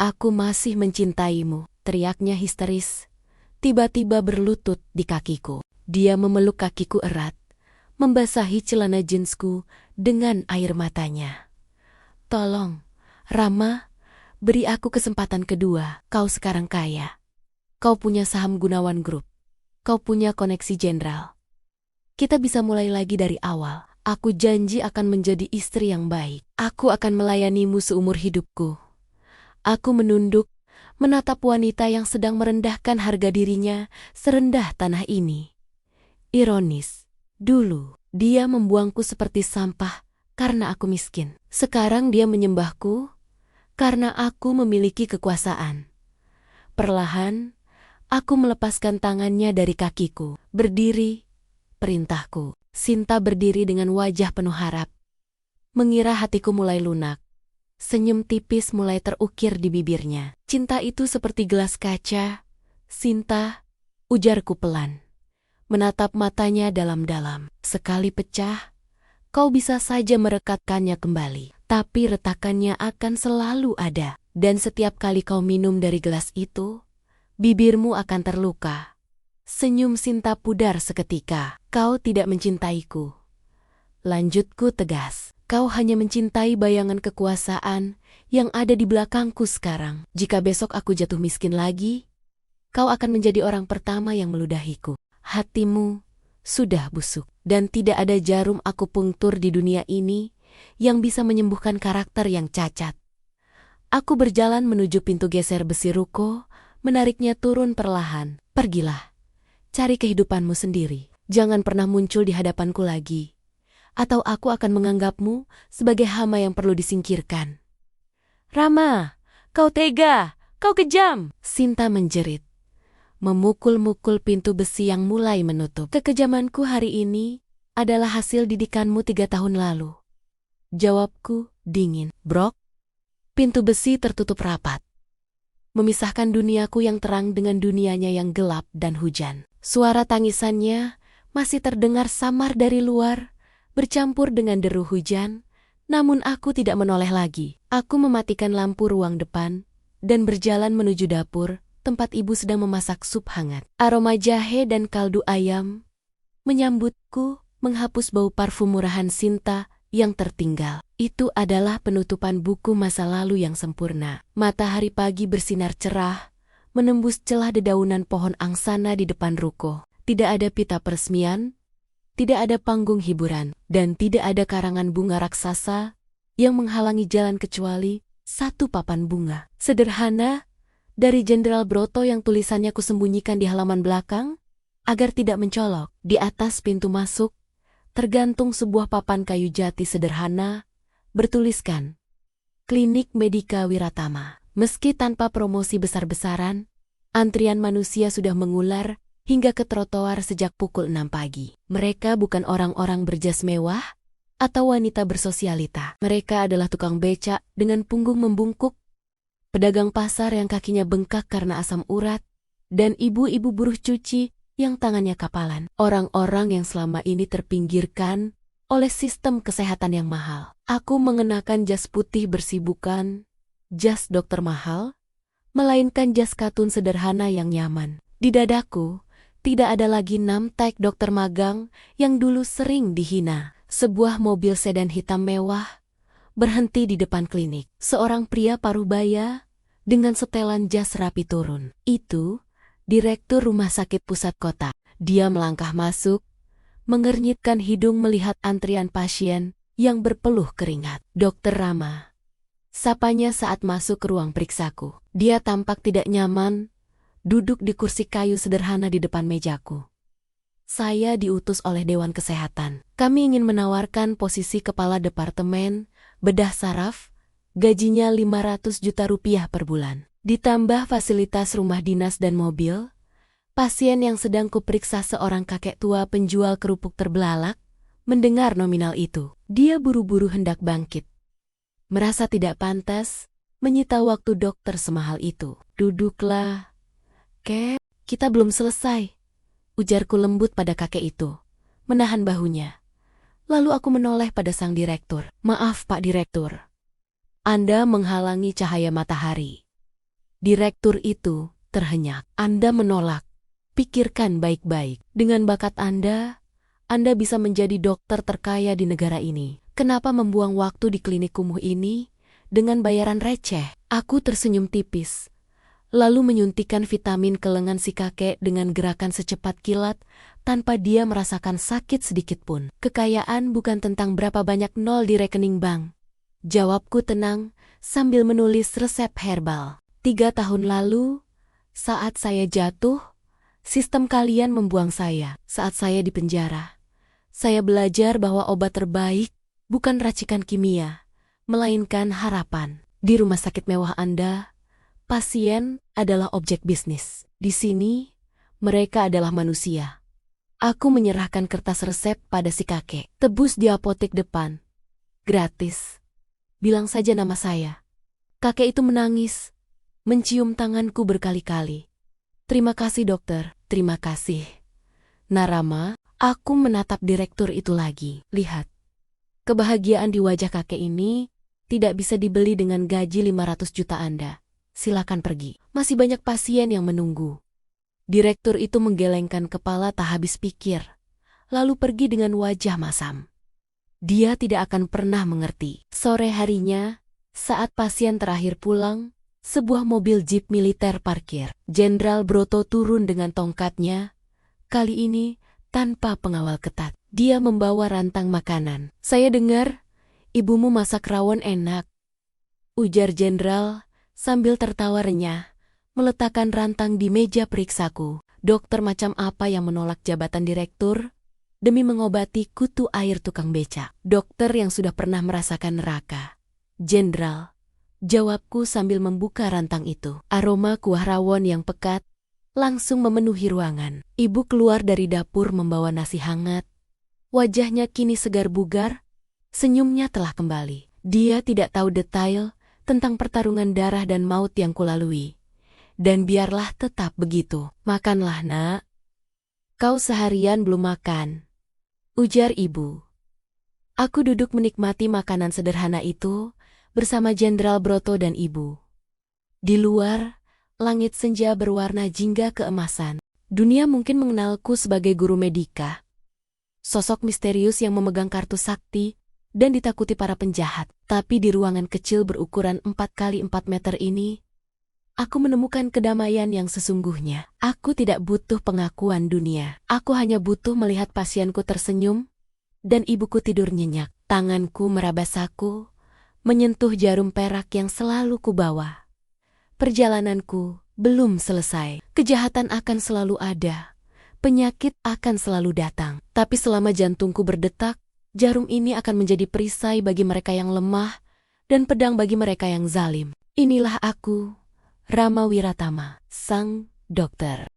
aku masih mencintaimu, teriaknya histeris. Tiba-tiba berlutut di kakiku. Dia memeluk kakiku erat, membasahi celana jeansku dengan air matanya. Tolong, Rama, beri aku kesempatan kedua. Kau sekarang kaya. Kau punya saham Gunawan Group. Kau punya koneksi jenderal. Kita bisa mulai lagi dari awal. Aku janji akan menjadi istri yang baik. Aku akan melayanimu seumur hidupku. Aku menunduk, menatap wanita yang sedang merendahkan harga dirinya serendah tanah ini. Ironis, dulu dia membuangku seperti sampah karena aku miskin. Sekarang dia menyembahku karena aku memiliki kekuasaan. Perlahan, aku melepaskan tangannya dari kakiku. Berdiri, perintahku. Sinta berdiri dengan wajah penuh harap. Mengira hatiku mulai lunak. Senyum tipis mulai terukir di bibirnya. Cinta itu seperti gelas kaca. Sinta, ujarku pelan. Menatap matanya dalam-dalam. Sekali pecah, kau bisa saja merekatkannya kembali. Tapi retakannya akan selalu ada. Dan setiap kali kau minum dari gelas itu, bibirmu akan terluka. Senyum Sinta pudar seketika. Kau tidak mencintaiku. Lanjutku tegas. Kau hanya mencintai bayangan kekuasaan yang ada di belakangku sekarang. Jika besok aku jatuh miskin lagi, kau akan menjadi orang pertama yang meludahiku. Hatimu sudah busuk, dan tidak ada jarum akupunktur di dunia ini yang bisa menyembuhkan karakter yang cacat. Aku berjalan menuju pintu geser besi ruko, menariknya turun perlahan. Pergilah, cari kehidupanmu sendiri. Jangan pernah muncul di hadapanku lagi. atau aku akan menganggapmu sebagai hama yang perlu disingkirkan. Rama, kau tega, kau kejam, Sinta menjerit, memukul-mukul pintu besi yang mulai menutup. Kekejamanku hari ini adalah hasil didikanmu 3 tahun lalu. Jawabku dingin. Brok, pintu besi tertutup rapat, memisahkan duniaku yang terang dengan dunianya yang gelap dan hujan. Suara tangisannya masih terdengar samar dari luar, bercampur dengan deru hujan, namun aku tidak menoleh lagi. Aku mematikan lampu ruang depan dan berjalan menuju dapur, tempat ibu sedang memasak sup hangat. Aroma jahe dan kaldu ayam menyambutku, menghapus bau parfum murahan Sinta yang tertinggal. Itu adalah penutupan buku masa lalu yang sempurna. Matahari pagi bersinar cerah, menembus celah dedaunan pohon angsana di depan ruko. Tidak ada pita peresmian, tidak ada panggung hiburan, dan tidak ada karangan bunga raksasa yang menghalangi jalan kecuali satu papan bunga sederhana dari Jenderal Broto yang tulisannya kusembunyikan di halaman belakang agar tidak mencolok. Di atas pintu masuk tergantung sebuah papan kayu jati sederhana bertuliskan Klinik Medika Wiratama. Meski tanpa promosi besar-besaran, antrian manusia sudah mengular hingga ke trotoar sejak pukul 6 pagi. Mereka bukan orang-orang berjas mewah atau wanita bersosialita. Mereka adalah tukang becak dengan punggung membungkuk, pedagang pasar yang kakinya bengkak karena asam urat, dan ibu-ibu buruh cuci yang tangannya kapalan. Orang-orang yang selama ini terpinggirkan oleh sistem kesehatan yang mahal. Aku mengenakan jas putih bersih, bukan jas dokter mahal, melainkan jas katun sederhana yang nyaman. Di dadaku tidak ada lagi nam tag dokter magang yang dulu sering dihina. Sebuah mobil sedan hitam mewah berhenti di depan klinik. Seorang pria parubaya dengan setelan jas rapi turun. Itu Direktur Rumah Sakit Pusat Kota. Dia melangkah masuk, mengernyitkan hidung melihat antrian pasien yang berpeluh keringat. Dokter Rama, sapanya saat masuk ke ruang periksaku. Dia tampak tidak nyaman, duduk di kursi kayu sederhana di depan mejaku. Saya diutus oleh Dewan Kesehatan. Kami ingin menawarkan posisi kepala departemen bedah saraf, gajinya 500 juta rupiah per bulan. Ditambah fasilitas rumah dinas dan mobil. Pasien yang sedang kuperiksa seorang kakek tua penjual kerupuk terbelalak, mendengar nominal itu. Dia buru-buru hendak bangkit. Merasa tidak pantas menyita waktu dokter semahal itu. Duduklah, Kek, kita belum selesai, ujarku lembut pada kakek itu, menahan bahunya. Lalu aku menoleh pada sang direktur. Maaf Pak Direktur, Anda menghalangi cahaya matahari. Direktur itu terhenyak. Anda menolak. Pikirkan baik-baik. Dengan bakat Anda bisa menjadi dokter terkaya di negara ini. Kenapa membuang waktu di klinik kumuh ini dengan bayaran receh? Aku tersenyum tipis, lalu menyuntikkan vitamin ke lengan si kakek dengan gerakan secepat kilat tanpa dia merasakan sakit sedikit pun. Kekayaan bukan tentang berapa banyak nol di rekening bank, jawabku tenang sambil menulis resep herbal. 3 tahun lalu, saat saya jatuh, sistem kalian membuang saya. Saat saya di penjara, saya belajar bahwa obat terbaik bukan racikan kimia, melainkan harapan. Di rumah sakit mewah Anda, pasien adalah objek bisnis. Di sini, mereka adalah manusia. Aku menyerahkan kertas resep pada si kakek. Tebus di apotek depan. Gratis. Bilang saja nama saya. Kakek itu menangis, mencium tanganku berkali-kali. Terima kasih dokter, terima kasih. Narama, aku menatap direktur itu lagi. Lihat, kebahagiaan di wajah kakek ini tidak bisa dibeli dengan gaji 500 juta Anda. Silakan pergi. Masih banyak pasien yang menunggu. Direktur itu menggelengkan kepala tak habis pikir, lalu pergi dengan wajah masam. Dia tidak akan pernah mengerti. Sore harinya, saat pasien terakhir pulang, sebuah mobil jeep militer parkir. Jenderal Broto turun dengan tongkatnya, kali ini tanpa pengawal ketat. Dia membawa rantang makanan. Saya dengar ibumu masak rawon enak, ujar jenderal sambil tertawa renyah, meletakkan rantang di meja periksaku. Dokter macam apa yang menolak jabatan direktur demi mengobati kutu air tukang becak. Dokter yang sudah pernah merasakan neraka. Jenderal, jawabku sambil membuka rantang itu. Aroma kuah rawon yang pekat langsung memenuhi ruangan. Ibu keluar dari dapur membawa nasi hangat. Wajahnya kini segar bugar, senyumnya telah kembali. Dia tidak tahu detail tentang pertarungan darah dan maut yang kulalui. Dan biarlah tetap begitu. Makanlah, nak. Kau seharian belum makan, ujar ibu. Aku duduk menikmati makanan sederhana itu bersama Jenderal Broto dan ibu. Di luar, langit senja berwarna jingga keemasan. Dunia mungkin mengenalku sebagai guru medika, sosok misterius yang memegang kartu sakti dan ditakuti para penjahat. Tapi di ruangan kecil berukuran 4x4 meter ini, aku menemukan kedamaian yang sesungguhnya. Aku tidak butuh pengakuan dunia. Aku hanya butuh melihat pasienku tersenyum dan ibuku tidur nyenyak. Tanganku meraba saku, menyentuh jarum perak yang selalu kubawa. Perjalananku belum selesai. Kejahatan akan selalu ada. Penyakit akan selalu datang. Tapi selama jantungku berdetak, jarum ini akan menjadi perisai bagi mereka yang lemah dan pedang bagi mereka yang zalim. Inilah aku, Rama Wiratama, sang dokter.